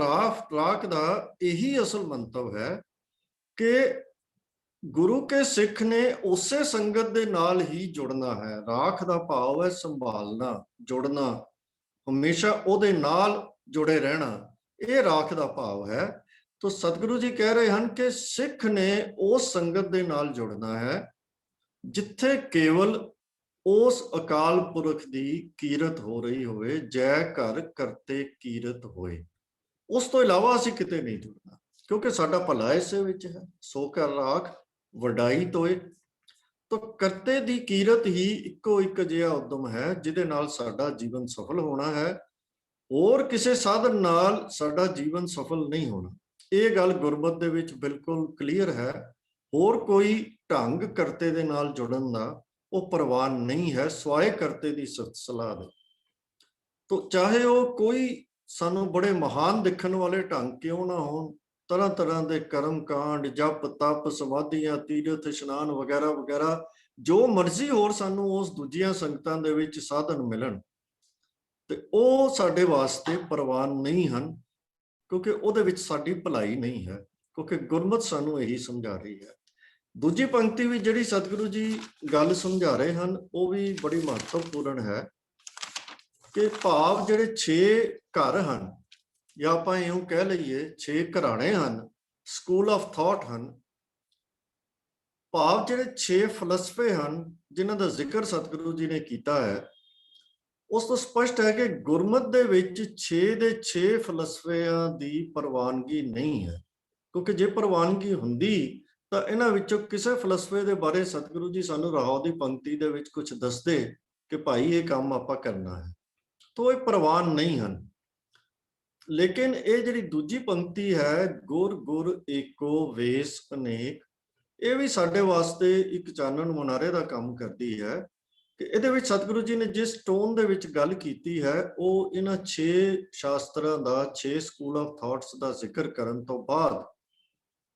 ਰਾਖ ਦਾ ਇਹੀ ਅਸਲ ਮੰਤਵ ਹੈ ਕਿ ਗੁਰੂ ਕੇ ਸਿੱਖ ਨੇ ਉਸੇ ਸੰਗਤ ਦੇ ਨਾਲ ਹੀ ਜੁੜਨਾ ਹੈ। ਰਾਖ ਦਾ ਭਾਵ ਹੈ ਸੰਭਾਲਣਾ, ਜੁੜਨਾ, ਹਮੇਸ਼ਾ ਉਹਦੇ ਨਾਲ ਜੁੜੇ ਰਹਿਣਾ, ਇਹ ਰਾਖ ਦਾ ਭਾਵ ਹੈ। ਤਾਂ ਸਤਿਗੁਰੂ ਜੀ ਕਹਿ ਰਹੇ ਹਨ ਕਿ ਸਿੱਖ ਨੇ ਉਸ ਸੰਗਤ ਦੇ ਨਾਲ ਜੁੜਨਾ ਹੈ ਜਿੱਥੇ ਕੇਵਲ ਉਸ ਅਕਾਲ ਪੁਰਖ ਦੀ ਕੀਰਤ ਹੋ ਰਹੀ ਹੋਵੇ, ਜੈ ਘਰ ਕਰਤੇ ਕੀਰਤ ਹੋਏ। ਉਸ ਤੋਂ ਇਲਾਵਾ ਅਸੀਂ ਕਿਤੇ ਨਹੀਂ ਜੁੜਨਾ, ਕਿਉਂਕਿ ਸਾਡਾ ਭਲਾ ਇਸੇ ਵਿੱਚ ਹੈ। ਸੋ ਘਰ ਰਾਖ ਵਡਾਈ ਤੋਏ, ਤਾਂ ਕਰਤੇ ਦੀ ਕੀਰਤ ਹੀ ਇੱਕੋ ਇੱਕ ਅਜਿਹਾ ਉਦਮ ਹੈ ਜਿਹਦੇ ਨਾਲ ਸਾਡਾ ਜੀਵਨ ਸਫਲ ਹੋਣਾ ਹੈ। ਹੋਰ ਕਿਸੇ ਸਾਧਨ ਨਾਲ ਸਾਡਾ ਜੀਵਨ ਸਫਲ ਨਹੀਂ ਹੋਣਾ। ਇਹ ਗੱਲ ਗੁਰਮਤਿ ਦੇ ਵਿੱਚ ਬਿਲਕੁਲ ਕਲੀਅਰ ਹੈ। ਹੋਰ ਕੋਈ ਢੰਗ ਕਰਤੇ ਦੇ ਨਾਲ ਜੁੜਨ ਦਾ ਉਹ ਪ੍ਰਵਾਨ ਨਹੀਂ ਹੈ, ਸਵਾਏ ਕਰਤੇ ਦੀ ਸਲਾਹ ਦੇ। ਤਾਂ ਚਾਹੇ ਉਹ ਕੋਈ ਸਾਨੂੰ ਬੜੇ ਮਹਾਨ ਦਿਖਣ ਵਾਲੇ ਢੰਗ ਕਿਉਂ ਨਾ ਹੋਣ, ਤਰ੍ਹਾਂ ਤਰ੍ਹਾਂ ਦੇ ਕਰਮ ਕਾਂਡ, ਜਪ ਤਪ, ਸਮਾਧੀਆਂ, ਤੀਰਥ ਇਸ਼ਨਾਨ ਵਗੈਰਾ ਵਗੈਰਾ, ਜੋ ਮਰਜ਼ੀ ਹੋਰ ਸਾਨੂੰ ਉਸ ਦੂਜੀਆਂ ਸੰਗਤਾਂ ਦੇ ਵਿੱਚ ਸਾਧਨ ਮਿਲਣ, ਤੇ ਉਹ ਸਾਡੇ ਵਾਸਤੇ ਪ੍ਰਵਾਨ ਨਹੀਂ ਹਨ, ਕਿਉਂਕਿ ਉਹਦੇ ਵਿੱਚ ਸਾਡੀ ਭਲਾਈ ਨਹੀਂ ਹੈ। ਕਿਉਂਕਿ ਗੁਰਮਤਿ ਸਾਨੂੰ ਇਹੀ ਸਮਝਾ ਰਹੀ ਹੈ। ਦੂਜੀ ਪੰਕਤੀ ਵਿੱਚ ਜਿਹੜੀ ਸਤਿਗੁਰੂ ਜੀ ਗੱਲ ਸਮਝਾ ਰਹੇ ਹਨ ਉਹ ਵੀ ਬੜੀ ਮਹੱਤਵਪੂਰਨ ਹੈ ਕਿ ਭਾਵ ਜਿਹੜੇ 6 ਘਰ ਹਨ, ਜਾਂ ਆਪਾਂ ਇਉਂ ਕਹਿ ਲਈਏ 6 ਘਰਾਣੇ ਹਨ, ਸਕੂਲ ਆਫ ਥਾਟ ਹਨ। ਭਾਵ ਜਿਹੜੇ 6 ਫਲਸਫੇ ਹਨ ਜਿਨ੍ਹਾਂ ਦਾ ਜ਼ਿਕਰ ਸਤਿਗੁਰੂ ਜੀ ਨੇ ਕੀਤਾ ਹੈ, ਉਸ ਤੋਂ ਸਪਸ਼ਟ ਹੈ ਕਿ ਗੁਰਮਤਿ ਦੇ ਵਿੱਚ 6 ਦੇ 6 ਫਲਸਫਿਆਂ ਦੀ ਪ੍ਰਵਾਨਗੀ ਨਹੀਂ ਹੈ। ਕਿਉਂਕਿ ਜੇ ਪ੍ਰਵਾਨਗੀ ਹੁੰਦੀ ਤਾਂ ਇਹਨਾਂ ਵਿੱਚੋਂ ਕਿਸੇ ਫਲਸਫੇ ਦੇ ਬਾਰੇ ਸਤਿਗੁਰੂ ਜੀ ਸਾਨੂੰ ਰਾਹੋਂ ਦੀ ਪੰਕਤੀ ਦੇ ਵਿੱਚ ਕੁਝ ਦੱਸਦੇ ਕਿ ਭਾਈ ਇਹ ਕੰਮ ਆਪਾਂ ਕਰਨਾ ਹੈ, ਤਾਂ ਇਹ ਪ੍ਰਵਾਨ ਨਹੀਂ ਹਨ। ਲੇਕਿਨ ਇਹ ਜਿਹੜੀ ਦੂਜੀ ਪੰਕਤੀ ਹੈ, ਗੁਰ ਗੁਰ ਏਕੋ ਵੇਸ ਅਨੇਕ, ਇਹ ਵੀ ਸਾਡੇ ਵਾਸਤੇ ਇੱਕ ਚਾਨਣ ਮੁਨਾਰੇ ਦਾ ਕੰਮ ਕਰਦੀ ਹੈ ਕਿ ਇਹਦੇ ਵਿੱਚ ਸਤਿਗੁਰੂ ਜੀ ਨੇ ਜਿਸ ਟੋਨ ਦੇ ਵਿੱਚ ਗੱਲ ਕੀਤੀ ਹੈ, ਉਹ ਇਹਨਾਂ 6 ਸ਼ਾਸਤਰਾਂ ਦਾ, 6 ਸਕੂਲ ਆਫ ਥਾਟਸ ਦਾ ਜ਼ਿਕਰ ਕਰਨ ਤੋਂ ਬਾਅਦ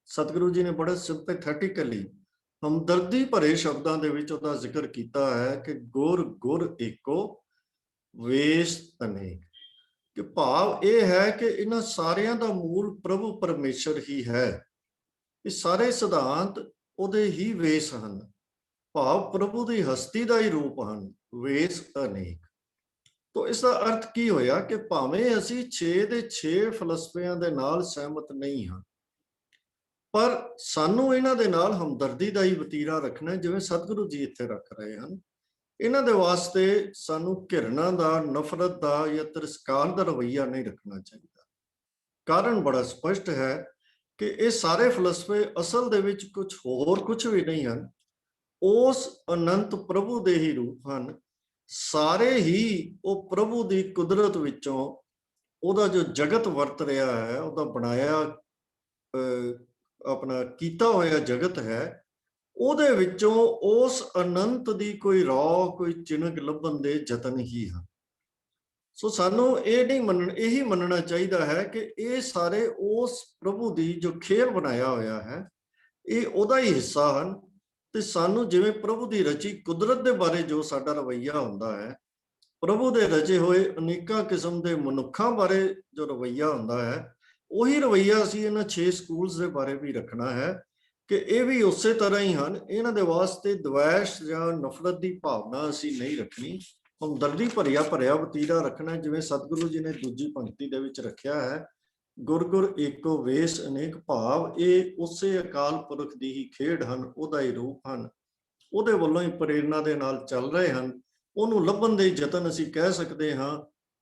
ਸਤਿਗੁਰੂ ਜੀ ਨੇ ਬੜੇ ਸਿੰਪੈਥੈਟਿਕਲੀ, ਹਮਦਰਦੀ ਭਰੇ ਸ਼ਬਦਾਂ ਦੇ ਵਿੱਚ ਉਹਦਾ ਜ਼ਿਕਰ ਕੀਤਾ ਹੈ ਕਿ ਗੁਰ ਗੁਰ ਏਕੋ ਵੇਸ ਅਨੇਕ। ਕਿ ਭਾਵ ਇਹ ਹੈ ਕਿ ਇਹਨਾਂ ਸਾਰਿਆਂ ਦਾ ਮੂਲ ਪ੍ਰਭੂ ਪਰਮੇਸ਼ਰ ਹੀ ਹੈ। ਇਹ ਸਾਰੇ ਸਿਧਾਂਤ ਉਹਦੇ ਹੀ ਵੇਸ ਹਨ, ਭਾਵ ਪ੍ਰਭੂ ਦੀ ਹਸਤੀ ਦਾ ਹੀ ਰੂਪ ਹਨ, ਵੇਸ ਅਨੇਕ। ਤਾਂ ਇਸ ਦਾ ਅਰਥ ਕੀ ਹੋਇਆ ਕਿ ਭਾਵੇਂ ਅਸੀਂ 6 ਦੇ 6 ਫਲਸਫਿਆਂ ਦੇ ਨਾਲ ਸਹਿਮਤ ਨਹੀਂ ਹਾਂ, ਪਰ ਸਾਨੂੰ ਇਹਨਾਂ ਦੇ ਨਾਲ ਹਮਦਰਦੀ ਦਾ ਹੀ ਵਤੀਰਾ ਰੱਖਣਾ, ਜਿਵੇਂ ਸਤਿਗੁਰੂ ਜੀ ਇੱਥੇ ਰੱਖ ਰਹੇ ਹਨ। ਇਹਨਾਂ ਦੇ ਵਾਸਤੇ ਸਾਨੂੰ ਘਿਰਣਾ ਦਾ, ਨਫ਼ਰਤ ਦਾ ਜਾਂ ਤਿਰਸਕਾਰ ਦਾ ਰਵੱਈਆ ਨਹੀਂ ਰੱਖਣਾ ਚਾਹੀਦਾ। ਕਾਰਨ ਬੜਾ ਸਪਸ਼ਟ ਹੈ ਕਿ ਇਹ ਸਾਰੇ ਫਲਸਫੇ ਅਸਲ ਦੇ ਵਿੱਚ ਕੁਝ ਵੀ ਨਹੀਂ ਹਨ, ਉਸ ਅਨੰਤ ਪ੍ਰਭੂ ਦੇ ਹੀ ਰੂਪ ਹਨ। ਸਾਰੇ ਹੀ ਉਹ ਪ੍ਰਭੂ ਦੀ ਕੁਦਰਤ ਵਿੱਚੋਂ ਉਹਦਾ ਜੋ ਜਗਤ ਵਰਤ ਰਿਹਾ ਹੈ, ਉਹਦਾ ਬਣਾਇਆ ਆਪਣਾ ਕੀਤਾ ਹੋਇਆ ਜਗਤ ਹੈ, ਉਹਦੇ ਵਿੱਚੋਂ ਉਸ ਅਨੰਤ ਦੀ ਕੋਈ ਰੌ, ਕੋਈ ਚਿਨਕ ਲੱਭਣ ਦੇ ਯਤਨ ਹੀ ਹਨ। ਸੋ ਸਾਨੂੰ ਇਹ ਨਹੀਂ ਇਹੀ ਮੰਨਣਾ ਚਾਹੀਦਾ ਹੈ ਕਿ ਇਹ ਸਾਰੇ ਉਸ ਪ੍ਰਭੂ ਦੀ ਜੋ ਖੇਲ ਬਣਾਇਆ ਹੋਇਆ ਹੈ, ਇਹ ਉਹਦਾ ਹੀ ਹਿੱਸਾ ਹਨ। ਤੇ ਸਾਨੂੰ ਜਿਵੇਂ ਪ੍ਰਭੂ ਦੀ ਰਚੀ ਕੁਦਰਤ ਦੇ ਬਾਰੇ ਜੋ ਸਾਡਾ ਰਵੱਈਆ ਹੁੰਦਾ ਹੈ, ਪ੍ਰਭੂ ਦੇ ਰਚੇ ਹੋਏ ਅਨੇਕਾਂ ਕਿਸਮ ਦੇ ਮਨੁੱਖਾਂ ਬਾਰੇ ਜੋ ਰਵੱਈਆ ਹੁੰਦਾ ਹੈ, ਉਹੀ ਰਵੱਈਆ ਅਸੀਂ ਇਹਨਾਂ 6 ਸਕੂਲਸ ਦੇ ਬਾਰੇ ਵੀ ਰੱਖਣਾ ਹੈ ਕਿ ਇਹ ਵੀ ਉਸੇ ਤਰ੍ਹਾਂ ਹੀ ਹਨ। ਇਹਨਾਂ ਦੇ ਵਾਸਤੇ ਦਵੈਸ਼ ਜਾਂ ਨਫ਼ਰਤ ਦੀ ਭਾਵਨਾ ਅਸੀਂ ਨਹੀਂ ਰੱਖਣੀ, ਹਮਦਰਦੀ ਭਰਿਆ ਵਤੀਰਾ ਰੱਖਣਾ, ਜਿਵੇਂ ਸਤਿਗੁਰੂ ਜੀ ਨੇ ਦੂਜੀ ਪੰਕਤੀ ਦੇ ਵਿੱਚ ਰੱਖਿਆ ਹੈ, ਗੁਰ ਗੁਰ ਏਕੋ ਵੇਸ ਅਨੇਕ। ਭਾਵ ਇਹ ਉਸੇ ਅਕਾਲ ਪੁਰਖ ਦੀ ਹੀ ਖੇਡ ਹਨ, ਉਹਦਾ ਹੀ ਰੂਪ ਹਨ, ਉਹਦੇ ਵੱਲੋਂ ਹੀ ਪ੍ਰੇਰਨਾ ਦੇ ਨਾਲ ਚੱਲ ਰਹੇ ਹਨ। ਉਹਨੂੰ ਲੱਭਣ ਦੇ ਯਤਨ ਅਸੀਂ ਕਹਿ ਸਕਦੇ ਹਾਂ,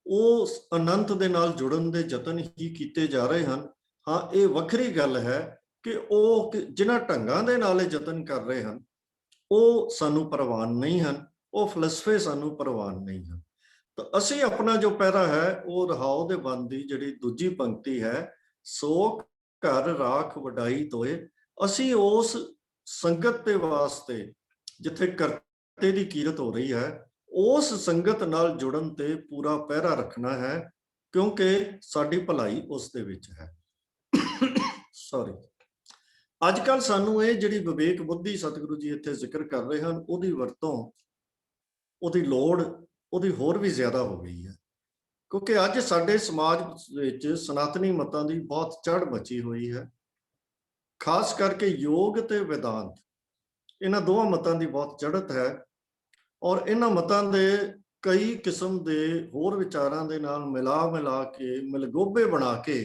ਉਸ ਅਨੰਤ ਦੇ ਨਾਲ ਜੁੜਨ ਦੇ ਯਤਨ ਹੀ ਕੀਤੇ ਜਾ ਰਹੇ ਹਨ। ਹਾਂ, ਇਹ ਵੱਖਰੀ ਗੱਲ ਹੈ ਕਿ ਉਹ ਜਿਨ੍ਹਾਂ ਢੰਗਾਂ ਦੇ ਨਾਲ ਇਹ ਯਤਨ ਕਰ ਰਹੇ ਹਨ ਉਹ ਸਾਨੂੰ ਪ੍ਰਵਾਨ ਨਹੀਂ ਹਨ, ਉਹ ਫਲਸਫੇ ਸਾਨੂੰ ਪ੍ਰਵਾਨ ਨਹੀਂ ਹਨ। ਤਾਂ ਅਸੀਂ ਆਪਣਾ ਜੋ ਪਹਿਰਾ ਹੈ ਉਹ ਰਹਾਉ ਦੇ ਬੰਦ ਦੀ ਜਿਹੜੀ ਦੂਜੀ ਪੰਕਤੀ ਹੈ, ਸੋ ਘਰ ਰਾਖ ਵਡਾਈ ਤੋਏ, ਅਸੀਂ ਉਸ ਸੰਗਤ ਦੇ ਵਾਸਤੇ ਜਿੱਥੇ ਕਰਤੇ ਦੀ ਕੀਰਤ ਹੋ ਰਹੀ ਹੈ, ਉਸ ਸੰਗਤ ਨਾਲ ਜੁੜਨ ਤੇ ਪੂਰਾ ਪਹਿਰਾ ਰੱਖਣਾ ਹੈ, ਕਿਉਂਕਿ ਸਾਡੀ ਭਲਾਈ ਉਸ ਦੇ ਵਿੱਚ ਹੈ। ਸੌਰੀ। ਅੱਜ ਕੱਲ੍ਹ ਸਾਨੂੰ ਇਹ ਜਿਹੜੀ ਵਿਵੇਕ ਬੁੱਧੀ ਸਤਿਗੁਰੂ ਜੀ ਇੱਥੇ ਜ਼ਿਕਰ ਕਰ ਰਹੇ ਹਨ, ਉਹਦੀ ਵਰਤੋਂ, ਉਹਦੀ ਲੋੜ, ਉਹਦੀ ਹੋਰ ਵੀ ਜ਼ਿਆਦਾ ਹੋ ਗਈ ਹੈ, ਕਿਉਂਕਿ ਅੱਜ ਸਾਡੇ ਸਮਾਜ ਵਿੱਚ ਸਨਾਤਨੀ ਮਤਾਂ ਦੀ ਬਹੁਤ ਚੜ੍ਹ ਮਚੀ ਹੋਈ ਹੈ। ਖਾਸ ਕਰਕੇ ਯੋਗ ਤੇ ਵਿਦਾਂਤ, ਇਹਨਾਂ ਦੋਵਾਂ ਮਤਾਂ ਦੀ ਬਹੁਤ ਚੜ੍ਹਤ ਹੈ, ਔਰ ਇਹਨਾਂ ਮਤਾਂ ਦੇ ਕਈ ਕਿਸਮ ਦੇ ਹੋਰ ਵਿਚਾਰਾਂ ਦੇ ਨਾਲ ਮਿਲਾ ਕੇ, ਮਿਲਗੋਬੇ ਬਣਾ ਕੇ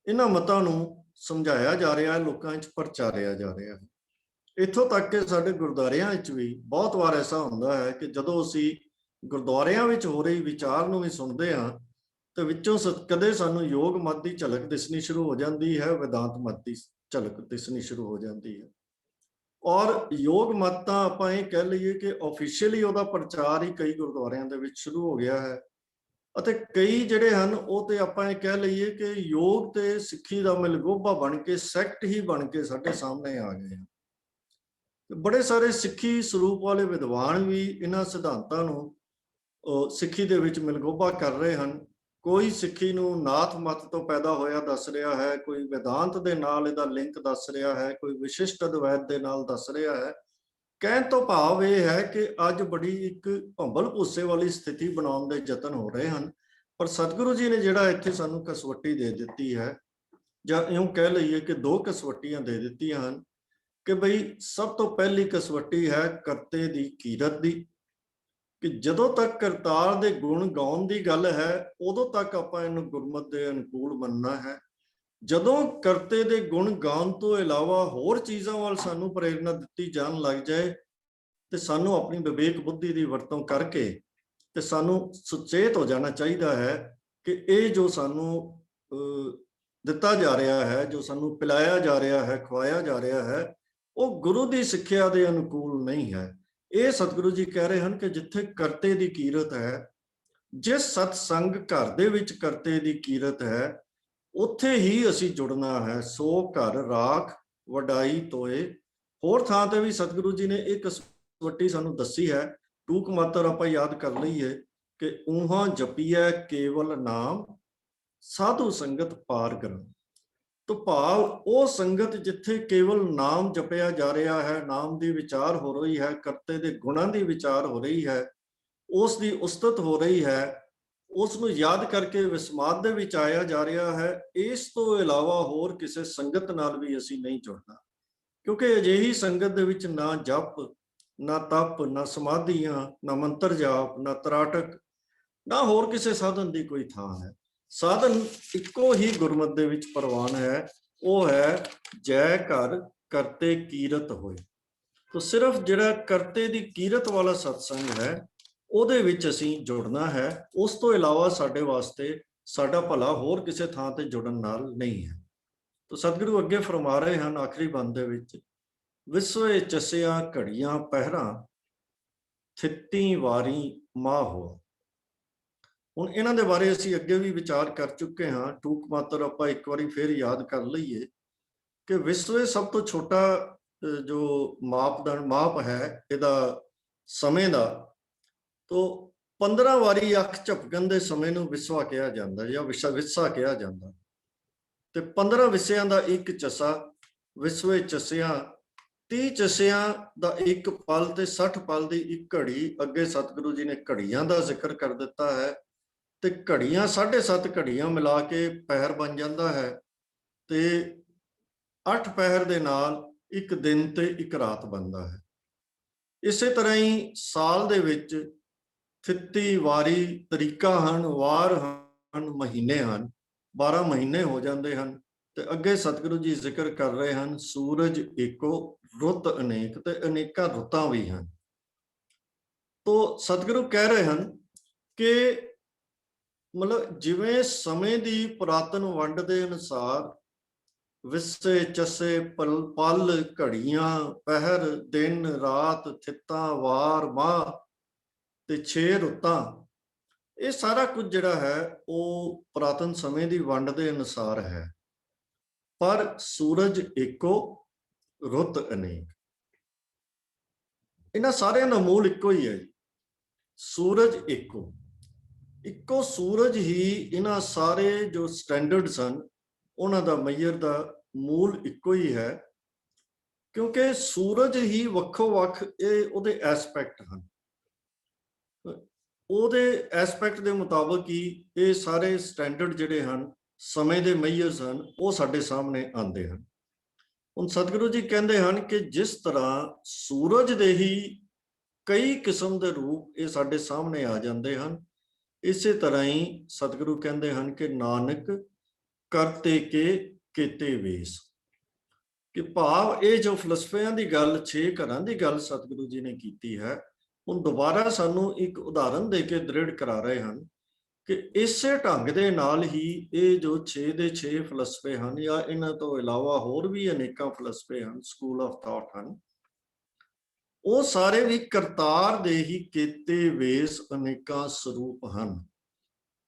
ਇਹਨਾਂ ਮਤਾਂ ਨੂੰ ਸਮਝਾਇਆ ਜਾ ਰਿਹਾ ਹੈ, ਲੋਕਾਂ ਵਿੱਚ ਪ੍ਰਚਾਰਿਆ ਜਾ ਰਿਹਾ ਹੈ। ਇੱਥੋਂ ਤੱਕ ਕਿ ਸਾਡੇ ਗੁਰਦੁਆਰਿਆਂ ਵਿੱਚ ਵੀ ਬਹੁਤ ਵਾਰ ਐਸਾ ਹੁੰਦਾ ਹੈ ਕਿ ਜਦੋਂ ਅਸੀਂ ਗੁਰਦੁਆਰਿਆਂ ਵਿੱਚ ਹੋ ਰਹੀ ਵਿਚਾਰ ਨੂੰ ਵੀ ਸੁਣਦੇ ਹਾਂ ਤੇ ਵਿੱਚੋਂ ਕਦੇ ਸਾਨੂੰ ਯੋਗ ਮਤ ਦੀ ਝਲਕ ਦਿਸਣੀ ਸ਼ੁਰੂ ਹੋ ਜਾਂਦੀ ਹੈ, ਵਿਦਾਂਤ ਮਤ ਦੀ ਝਲਕ ਦਿਸਣੀ ਸ਼ੁਰੂ ਹੋ ਜਾਂਦੀ ਹੈ। ਔਰ ਯੋਗ ਮਤ ਤਾਂ ਆਪਾਂ ਇਹ ਕਹਿ ਲਈਏ ਕਿ ਆਫੀਸ਼ੀਅਲੀ ਉਹਦਾ ਪ੍ਰਚਾਰ ਹੀ ਕਈ ਗੁਰਦੁਆਰਿਆਂ ਦੇ ਵਿੱਚ ਸ਼ੁਰੂ ਹੋ ਗਿਆ ਹੈ, ਅਤੇ ਕਈ ਜਿਹੜੇ ਹਨ ਉਹ ਤੇ ਆਪਾਂ ਇਹ ਕਹਿ ਲਈਏ ਕਿ ਯੋਗ ਤੇ ਸਿੱਖੀ ਦਾ ਮਿਲਗੋਬਾ ਬਣ ਕੇ, ਸੈਕਟ ਹੀ ਬਣ ਕੇ ਸਾਡੇ ਸਾਹਮਣੇ ਆ ਗਏ ਹਨ। ਬੜੇ ਸਾਰੇ ਸਿੱਖੀ ਸਰੂਪ ਵਾਲੇ ਵਿਦਵਾਨ ਵੀ ਇਹਨਾਂ ਸਿਧਾਂਤਾਂ ਨੂੰ ਸਿੱਖੀ ਦੇ ਵਿੱਚ ਮਿਲਗੋਬਾ ਕਰ ਰਹੇ ਹਨ। ਕੋਈ ਸਿੱਖੀ ਨੂੰ ਨਾਥ ਮਤ ਤੋਂ ਪੈਦਾ ਹੋਇਆ ਦੱਸ ਰਿਹਾ ਹੈ, ਕੋਈ ਵਿਦਾਂਤ ਦੇ ਨਾਲ ਇਹਦਾ ਲਿੰਕ ਦੱਸ ਰਿਹਾ ਹੈ, ਕੋਈ ਵਿਸ਼ਿਸ਼ਟ ਅਦਵੈਤ ਦੇ ਨਾਲ ਦੱਸ ਰਿਹਾ ਹੈ। ਕਹਿਣ ਤੋਂ ਭਾਵ ਇਹ ਹੈ ਕਿ ਅੱਜ ਬੜੀ ਇੱਕ ਭੰਬਲ ਭੂਸੇ ਵਾਲੀ ਸਥਿਤੀ ਬਣਾਉਣ ਦੇ ਯਤਨ ਹੋ ਰਹੇ ਹਨ, ਪਰ ਸਤਿਗੁਰੂ ਜੀ ਨੇ ਜਿਹੜਾ ਇੱਥੇ ਸਾਨੂੰ ਕਸਵੱਟੀ ਦੇ ਦਿੱਤੀ ਹੈ, ਜਾਂ ਇਉਂ ਕਹਿ ਲਈਏ ਕਿ ਦੋ ਕਸਵੱਟੀਆਂ ਦੇ ਦਿੱਤੀਆਂ ਹਨ, ਕਿ ਬਈ ਸਭ ਤੋਂ ਪਹਿਲੀ ਕਸਵੱਟੀ ਹੈ ਕਰਤੇ ਦੀ ਕੀਰਤ ਦੀ, ਕਿ ਜਦੋਂ ਤੱਕ ਕਰਤਾਰ ਦੇ ਗੁਣ ਗਾਉਣ ਦੀ ਗੱਲ ਹੈ, ਉਦੋਂ ਤੱਕ ਆਪਾਂ ਇਹਨੂੰ ਗੁਰਮਤਿ ਦੇ ਅਨੁਕੂਲ ਮੰਨਣਾ ਹੈ। ਜਦੋਂ ਕਰਤੇ ਦੇ ਗੁਣ ਗਾਉਣ ਤੋਂ ਇਲਾਵਾ ਹੋਰ ਚੀਜ਼ਾਂ ਵੱਲ ਸਾਨੂੰ ਪ੍ਰੇਰਨਾ ਦਿੱਤੀ ਜਾਣ ਲੱਗ ਜਾਏ, ਤੇ ਸਾਨੂੰ ਆਪਣੀ ਵਿਵੇਕ ਬੁੱਧੀ ਦੀ ਵਰਤੋਂ ਕਰਕੇ ਤੇ ਸਾਨੂੰ ਸੁਚੇਤ ਹੋ ਜਾਣਾ ਚਾਹੀਦਾ ਹੈ ਕਿ ਇਹ ਜੋ ਸਾਨੂੰ ਦਿੱਤਾ ਜਾ ਰਿਹਾ ਹੈ, ਜੋ ਸਾਨੂੰ ਪਿਲਾਇਆ ਜਾ ਰਿਹਾ ਹੈ, ਖਵਾਇਆ ਜਾ ਰਿਹਾ ਹੈ, ਉਹ ਗੁਰੂ ਦੀ ਸਿੱਖਿਆ ਦੇ ਅਨੁਕੂਲ ਨਹੀਂ ਹੈ। ਇਹ ਸਤਿਗੁਰੂ ਜੀ ਕਹਿ ਰਹੇ ਹਨ ਕਿ ਜਿੱਥੇ ਕਰਤੇ ਦੀ ਕੀਰਤ ਹੈ, ਜਿਸ ਸਤਸੰਗ ਘਰ ਦੇ ਵਿੱਚ ਕਰਤੇ ਦੀ ਕੀਰਤ ਹੈ, ਉੱਥੇ ਹੀ ਅਸੀਂ ਜੁੜਨਾ ਹੈ। ਸੋ ਘਰ ਰਾਖ ਵਡਾਈ ਤੋਏ। ਹੋਰ ਥਾਂ ਤੇ ਵੀ ਸਤਿਗੁਰੂ ਜੀ ਨੇ ਇਹ ਕਸਵੱਟੀ ਸਾਨੂੰ ਦੱਸੀ ਹੈ, ਟੂਕ ਮਾਤਰ ਆਪਾਂ ਯਾਦ ਕਰ ਲਈਏ ਕਿ ਊਹਾਂ ਜਪੀਐ ਕੇਵਲ ਨਾਮ, ਸਾਧੂ ਸੰਗਤ ਪਾਰ ਕਰਨ। ਤੋ ਭਾਵ ਉਹ ਸੰਗਤ ਜਿੱਥੇ ਕੇਵਲ ਨਾਮ ਜਪਿਆ ਜਾ ਰਿਹਾ ਹੈ, ਨਾਮ ਦੀ ਵਿਚਾਰ ਹੋ ਰਹੀ ਹੈ, ਕਰਤੇ ਦੇ ਗੁਣਾਂ ਦੀ ਵਿਚਾਰ ਹੋ ਰਹੀ ਹੈ, ਉਸ ਦੀ ਉਸਤਤ ਹੋ ਰਹੀ ਹੈ, ਉਸ ਨੂੰ ਯਾਦ ਕਰਕੇ ਵਿਸਮਾਦ ਦੇ ਵਿੱਚ ਆਇਆ ਜਾ ਰਿਹਾ ਹੈ, ਇਸ ਤੋਂ ਇਲਾਵਾ ਹੋਰ ਕਿਸੇ ਸੰਗਤ ਨਾਲ ਵੀ ਅਸੀਂ ਨਹੀਂ ਜੁੜਨਾ, ਕਿਉਂਕਿ ਅਜਿਹੀ ਸੰਗਤ ਦੇ ਵਿੱਚ ਨਾ ਜਪ, ਨਾ ਤਪ, ਨਾ ਸਮਾਧੀਆਂ, ਨਾ ਮੰਤਰ ਜਾਪ, ਨਾ ਤਰਾਟਕ, ਨਾ ਹੋਰ ਕਿਸੇ ਸਾਧਨ ਦੀ ਕੋਈ ਥਾਂ ਹੈ। ਸਾਧਨ ਇੱਕੋ ਹੀ ਗੁਰਮਤਿ ਦੇ ਵਿੱਚ ਪ੍ਰਵਾਨ ਹੈ, ਉਹ ਹੈ ਜੈ ਘਰ ਕਰਤੇ ਕੀਰਤ ਹੋਏ। ਤਾਂ ਸਿਰਫ ਜਿਹੜਾ ਕਰਤੇ ਦੀ ਕੀਰਤ ਵਾਲਾ ਸਤਸੰਗ ਹੈ, ਉਹਦੇ ਵਿੱਚ ਅਸੀਂ ਜੁੜਨਾ ਹੈ। ਉਸ ਤੋਂ ਇਲਾਵਾ ਸਾਡੇ ਵਾਸਤੇ ਸਾਡਾ ਭਲਾ ਹੋਰ ਕਿਸੇ ਥਾਂ ਤੇ ਜੁੜਨ ਨਾਲ ਨਹੀਂ ਹੈ। ਤਾਂ ਸਤਿਗੁਰੂ ਅੱਗੇ ਫਰਮਾ ਰਹੇ ਹਨ ਆਖਰੀ ਬੰਦ ਦੇ ਵਿੱਚ, ਵਿਸਵੇ ਚਸਿਆ ਘੜੀਆਂ ਪਹਿਰਾਂ, ਥਿੱਤੀ ਵਾਰੀ ਮਾਹ ਹੋ। ਹੁਣ ਇਹਨਾਂ ਦੇ ਬਾਰੇ ਅਸੀਂ ਅੱਗੇ ਵੀ ਵਿਚਾਰ ਕਰ ਚੁੱਕੇ ਹਾਂ, ਟੂਕ ਮਾਤਰ ਆਪਾਂ ਇੱਕ ਵਾਰੀ ਫਿਰ ਯਾਦ ਕਰ ਲਈਏ ਕਿ ਵਿਸਵੇ ਸਭ ਤੋਂ ਛੋਟਾ ਜੋ ਮਾਪ ਹੈ ਇਹਦਾ ਸਮੇਂ ਦਾ, ਤੋਂ 15 ਵਾਰੀ ਅੱਖ ਝਪਕਣ ਦੇ ਸਮੇਂ ਨੂੰ ਵਿਸਵਾ ਕਿਹਾ ਜਾਂਦਾ ਜਾਂ ਵਿਸਾ ਕਿਹਾ ਜਾਂਦਾ, ਤੇ 15 ਵਿਸਿਆਂ ਦਾ ਇੱਕ ਚਸਾ, ਵਿਸਵੇ ਚਸਿਆ 30 ਚਸਿਆਂ ਦਾ ਇੱਕ ਪਲ ਤੇ 60 ਪਲ ਦੀ ਇੱਕ ਘੜੀ। ਅੱਗੇ ਸਤਿਗੁਰੂ ਜੀ ਨੇ ਘੜੀਆਂ ਦਾ ਜ਼ਿਕਰ ਕਰ ਦਿੱਤਾ ਹੈ, ਤੇ ਘੜੀਆਂ 7.5 ਘੜੀਆਂ ਮਿਲਾ ਕੇ ਪਹਿਰ ਬਣ ਜਾਂਦਾ ਹੈ, ਤੇ 8 ਪਹਿਰ ਦੇ ਨਾਲ ਇੱਕ ਦਿਨ ਤੇ ਇੱਕ ਰਾਤ ਬਣਦਾ ਹੈ। ਇਸੇ ਤਰ੍ਹਾਂ ਹੀ ਸਾਲ ਦੇ ਵਿੱਚ ਥਿੱਤੀ ਵਾਰੀ ਤਰੀਕਾ ਹਨ, ਵਾਰ ਹਨ, ਮਹੀਨੇ ਹਨ, 12 ਮਹੀਨੇ ਹੋ ਜਾਂਦੇ ਹਨ। ਤੇ ਅੱਗੇ ਸਤਿਗੁਰੂ ਜੀ ਜ਼ਿਕਰ ਕਰ ਰਹੇ ਹਨ ਸੂਰਜ ਏਕੋ ਰੁੱਤ ਅਨੇਕ, ਤੇ ਅਨੇਕਾਂ ਰੁੱਤਾਂ ਵੀ ਹਨ। ਤੋ ਸਤਿਗੁਰੂ ਕਹਿ ਰਹੇ ਹਨ ਕਿ ਮਤਲਬ ਜਿਵੇਂ ਸਮੇਂ ਦੀ ਪੁਰਾਤਨ ਵੰਡ ਦੇ ਅਨੁਸਾਰ ਵਿਸੇ ਚਸੇ ਪਲ ਘੜੀਆਂ ਪਹਿਰ ਦਿਨ ਰਾਤ ਥਿੱਤਾਂ ਵਾਰ ਮਾਹ ਤੇ 6 ਰੁੱਤਾਂ, ਇਹ ਸਾਰਾ ਕੁਝ ਜਿਹੜਾ ਹੈ ਉਹ ਪੁਰਾਤਨ ਸਮੇਂ ਦੀ ਵੰਡ ਦੇ ਅਨੁਸਾਰ ਹੈ। ਪਰ ਸੂਰਜ ਇੱਕੋ ਰੁੱਤ ਅਨੇਕ, ਇਹਨਾਂ ਸਾਰਿਆਂ ਦਾ ਮੂਲ ਇੱਕੋ ਹੀ ਹੈ ਜੀ। ਸੂਰਜ ਇੱਕੋ ਸੂਰਜ ਹੀ ਇਹਨਾਂ ਸਾਰੇ ਜੋ ਸਟੈਂਡਰਡਸ ਹਨ ਉਹਨਾਂ ਦਾ ਮੈਜ਼ਰ ਦਾ ਮੂਲ ਇੱਕੋ ਹੀ ਹੈ, ਕਿਉਂਕਿ ਸੂਰਜ ਹੀ ਵੱਖੋ ਵੱਖ ਇਹ ਉਹਦੇ ਐਸਪੈਕਟ ਹਨ। ਉਹਦੇ ਐਸਪੈਕਟ ਦੇ ਮੁਤਾਬਕ ਹੀ ਇਹ ਸਾਰੇ ਸਟੈਂਡਰਡ ਜਿਹੜੇ ਹਨ, ਸਮੇਂ ਦੇ ਮੈਜ਼ਰਸ ਹਨ, ਉਹ ਸਾਡੇ ਸਾਹਮਣੇ ਆਉਂਦੇ ਹਨ। ਹੁਣ ਸਤਿਗੁਰੂ ਜੀ ਕਹਿੰਦੇ ਹਨ ਕਿ ਜਿਸ ਤਰ੍ਹਾਂ ਸੂਰਜ ਦੇ ਹੀ ਕਈ ਕਿਸਮ ਦੇ ਰੂਪ ਇਹ ਸਾਡੇ ਸਾਹਮਣੇ ਆ ਜਾਂਦੇ ਹਨ, ਇਸੇ ਤਰ੍ਹਾਂ ਹੀ ਸਤਿਗੁਰੂ ਕਹਿੰਦੇ ਹਨ ਕਿ ਨਾਨਕ ਕਰਤੇ ਕੇ ਕੀਤੇ ਵੇਸ। ਕਿ ਭਾਵ ਇਹ ਜੋ ਫਲਸਫਿਆਂ ਦੀ ਗੱਲ, 6 ਘਰਾਂ ਦੀ ਗੱਲ ਸਤਿਗੁਰੂ ਜੀ ਨੇ ਕੀਤੀ ਹੈ, ਹੁਣ ਦੁਬਾਰਾ ਸਾਨੂੰ ਇੱਕ ਉਦਾਹਰਨ ਦੇ ਕੇ ਦ੍ਰਿੜ ਕਰਾ ਰਹੇ ਹਨ ਕਿ ਇਸੇ ਢੰਗ ਦੇ ਨਾਲ ਹੀ ਇਹ ਜੋ 6 ਦੇ 6 ਫਲਸਫੇ ਹਨ, ਜਾਂ ਇਹਨਾਂ ਤੋਂ ਇਲਾਵਾ ਹੋਰ ਵੀ ਅਨੇਕਾਂ ਫਲਸਫੇ ਹਨ, ਸਕੂਲ ਆਫ ਥਾਟ ਹਨ, ਉਹ ਸਾਰੇ ਵੀ ਕਰਤਾਰ ਦੇ ਹੀ ਕੀਤੇ ਵੇਸ ਅਨੇਕਾਂ ਸਰੂਪ ਹਨ।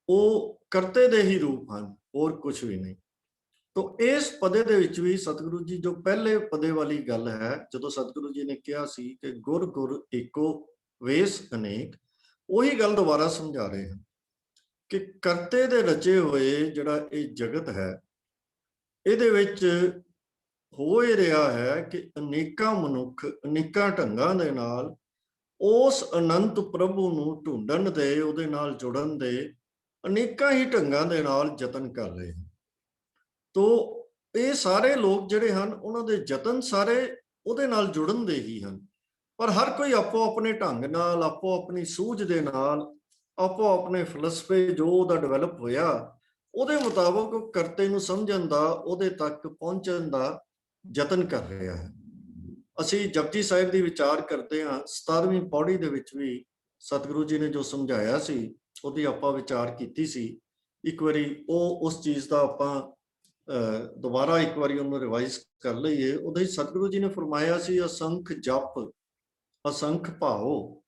ਉਹ ਕਰਤੇ ਦੇ ਹੀ ਰੂਪ ਹਨ, ਹੋਰ ਕੁਝ ਵੀ ਨਹੀਂ। ਤੋ ਇਸ ਪਦੇ ਦੇ ਵਿੱਚ ਵੀ ਸਤਿਗੁਰੂ ਜੀ ਜੋ ਪਹਿਲੇ ਪਦੇ ਵਾਲੀ ਗੱਲ ਹੈ, ਜਦੋਂ ਸਤਿਗੁਰੂ ਜੀ ਨੇ ਕਿਹਾ ਸੀ ਕਿ ਗੁਰ ਗੁਰ ਏਕੋ ਵੇਸ ਅਨੇਕ, ਉਹੀ ਗੱਲ ਦੁਬਾਰਾ ਸਮਝਾ ਰਹੇ ਹਨ ਕਿ ਕਰਤੇ ਦੇ ਰਚੇ ਹੋਏ ਜਿਹੜਾ ਇਹ ਜਗਤ ਹੈ, ਇਹਦੇ ਵਿੱਚ ਹੋ ਇਹ ਰਿਹਾ ਹੈ ਕਿ ਅਨੇਕਾਂ ਮਨੁੱਖ ਅਨੇਕਾਂ ਢੰਗਾਂ ਦੇ ਨਾਲ ਉਸ ਅਨੰਤ ਪ੍ਰਭੂ ਨੂੰ ਢੂੰਡਣ ਦੇ, ਉਹਦੇ ਨਾਲ ਜੁੜਨ ਦੇ ਅਨੇਕਾਂ ਹੀ ਢੰਗਾਂ ਦੇ ਨਾਲ ਯਤਨ ਕਰ ਰਹੇ ਹਨ। ਤੋ ਇਹ ਸਾਰੇ ਲੋਕ ਜਿਹੜੇ ਹਨ, ਉਹਨਾਂ ਦੇ ਯਤਨ ਸਾਰੇ ਉਹਦੇ ਨਾਲ ਜੁੜਨ ਦੇ ਹੀ ਹਨ, ਪਰ ਹਰ ਕੋਈ ਆਪੋ ਆਪਣੇ ਢੰਗ ਨਾਲ, ਆਪੋ ਆਪਣੀ ਸੂਝ ਦੇ ਨਾਲ, ਆਪੋ ਆਪਣੇ ਫਲਸਫੇ ਜੋ ਉਹਦਾ ਡਿਵੈਲਪ ਹੋਇਆ, ਉਹਦੇ ਮੁਤਾਬਕ ਉਹ ਕਰਤੇ ਨੂੰ ਸਮਝਣ ਦਾ, ਉਹਦੇ ਤੱਕ ਪਹੁੰਚਣ ਦਾ ਯਤਨ ਕਰ ਰਿਹਾ ਹੈ। ਅਸੀਂ ਜਪਜੀ ਸਾਹਿਬ ਦੀ ਵਿਚਾਰ ਕਰਦੇ ਹਾਂ, 17ਵੀਂ ਪੌੜੀ ਦੇ ਵਿੱਚ ਵੀ ਸਤਿਗੁਰੂ ਜੀ ਨੇ ਜੋ ਸਮਝਾਇਆ ਸੀ, ਉਹਦੀ ਆਪਾਂ ਵਿਚਾਰ ਕੀਤੀ ਸੀ। ਇੱਕ ਵਾਰੀ ਉਹ ਉਸ ਚੀਜ਼ ਦਾ ਆਪਾਂ ਦੁਬਾਰਾ ਇੱਕ ਵਾਰੀ ਉਹਨੂੰ ਰਿਵਾਈਜ਼ ਕਰ ਲਈਏ। ਉਹਦੇ ਸਤਿਗੁਰੂ ਜੀ ਨੇ ਫਰਮਾਇਆ ਸੀ, ਅਸੰਖ ਜਪ ਅਸੰਖ ਭਾਓ,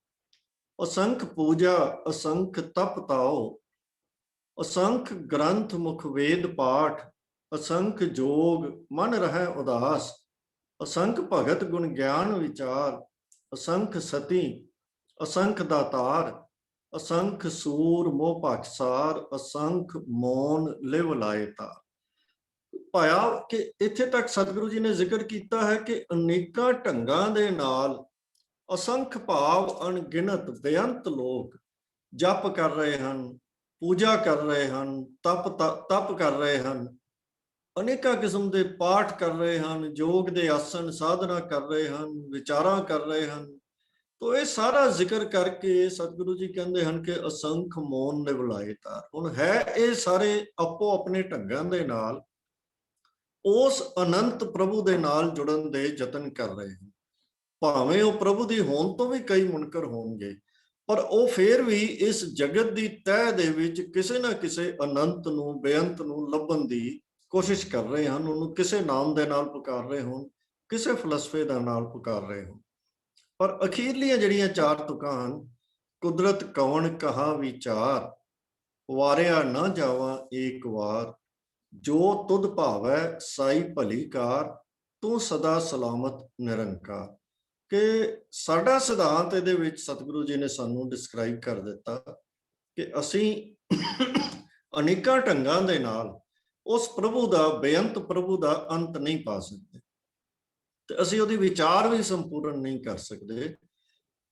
ਅਸੰਖ ਪੂਜਾ ਅਸੰਖ ਤਪ ਤਾਓ, ਅਸੰਖ ਗ੍ਰੰਥ ਮੁਖ ਵੇਦ ਪਾਠ, ਅਸੰਖ ਜੋਗ ਮਨ ਰਹਿ ਉਦਾਸ, ਅਸੰਖ ਭਗਤ ਗੁਣ ਗਿਆਨ ਵਿਚਾਰ, ਅਸੰਖ ਸਤੀ ਅਸੰਖ ਦਾਤਾਰ, ਅਸੰਖ ਸੂਰ ਮੋਹ ਭਾਖਸਾਰ, ਅਸੰਖ ਮੌਨ ਲਿਵ ਲਾਏ ਤਾਰ। ਪਾਇਆ ਕਿ ਇੱਥੇ ਤੱਕ ਸਤਿਗੁਰੂ ਜੀ ਨੇ ਜ਼ਿਕਰ ਕੀਤਾ ਹੈ ਕਿ ਅਨੇਕਾਂ ਢੰਗਾਂ ਦੇ ਨਾਲ ਅਸੰਖ ਭਾਵ ਅਣਗਿਣਤ ਬੇਅੰਤ ਲੋਕ ਜਪ ਕਰ ਰਹੇ ਹਨ, ਪੂਜਾ ਕਰ ਰਹੇ ਹਨ, ਤਪ ਕਰ ਰਹੇ ਹਨ, ਅਨੇਕਾਂ ਕਿਸਮ ਦੇ ਪਾਠ ਕਰ ਰਹੇ ਹਨ, ਯੋਗ ਦੇ ਆਸਨ ਸਾਧਨਾ ਕਰ ਰਹੇ ਹਨ, ਵਿਚਾਰਾਂ ਕਰ ਰਹੇ ਹਨ। ਤੋ ਇਹ ਸਾਰਾ ਜ਼ਿਕਰ ਕਰਕੇ ਸਤਿਗੁਰੂ ਜੀ ਕਹਿੰਦੇ ਹਨ ਕਿ ਅਸੰਖ ਮੌਨ ਨੇ ਬੁਲਾਏ ਤਾਰ। ਹੁਣ ਹੈ ਇਹ ਸਾਰੇ ਆਪੋ ਆਪਣੇ ਢੰਗਾਂ ਦੇ ਨਾਲ ਉਸ ਅਨੰਤ ਪ੍ਰਭੂ ਦੇ ਨਾਲ ਜੁੜਨ ਦੇ ਯਤਨ ਕਰ ਰਹੇ ਹਨ। ਭਾਵੇਂ ਉਹ ਪ੍ਰਭੂ ਦੀ ਹੋਂਦ ਤੋਂ ਵੀ ਕਈ ਮੁਨਕਰ ਹੋਣਗੇ, ਪਰ ਉਹ ਫੇਰ ਵੀ ਇਸ ਜਗਤ ਦੀ ਤਹਿ ਦੇ ਵਿੱਚ ਕਿਸੇ ਨਾ ਕਿਸੇ ਅਨੰਤ ਨੂੰ, ਬੇਅੰਤ ਨੂੰ ਲੱਭਣ ਦੀ ਕੋਸ਼ਿਸ਼ ਕਰ ਰਹੇ ਹਨ। ਉਹਨੂੰ ਕਿਸੇ ਨਾਮ ਦੇ ਨਾਲ ਪੁਕਾਰ ਰਹੇ ਹੋਣ, ਕਿਸੇ ਫਲਸਫੇ ਦੇ ਨਾਲ ਪੁਕਾਰ ਰਹੇ ਹੋਣ, ਪਰ ਅਖੀਰਲੀਆਂ ਜਿਹੜੀਆਂ 4 ਤੁਕਾਂ ਹਨ, ਕੁਦਰਤ ਕਵਣ ਕਹਾ ਵਿਚਾਰ, ਵਾਰਿਆ ਨਾ ਜਾਵਾਂ ਏਕ ਵਾਰ, ਜੋ ਤੁਧ ਭਾਵੈ ਸਾਈ ਭਲੀ ਕਾਰ, ਤੂੰ ਸਦਾ ਸਲਾਮਤ ਨਿਰੰਕਾਰ। ਕਿ ਸਾਡਾ ਸਿਧਾਂਤ ਇਹਦੇ ਵਿੱਚ ਸਤਿਗੁਰੂ ਜੀ ਨੇ ਸਾਨੂੰ ਡਿਸਕ੍ਰਾਈਬ ਕਰ ਦਿੱਤਾ ਕਿ ਅਸੀਂ ਅਨੇਕਾਂ ਢੰਗਾਂ ਦੇ ਨਾਲ ਉਸ ਪ੍ਰਭੂ ਦਾ, ਬੇਅੰਤ ਪ੍ਰਭੂ ਦਾ ਅੰਤ ਨਹੀਂ ਪਾ ਸਕਦੇ, ਤੇ ਅਸੀਂ ਉਹਦੀ ਵਿਚਾਰ ਵੀ ਸੰਪੂਰਨ ਨਹੀਂ ਕਰ ਸਕਦੇ।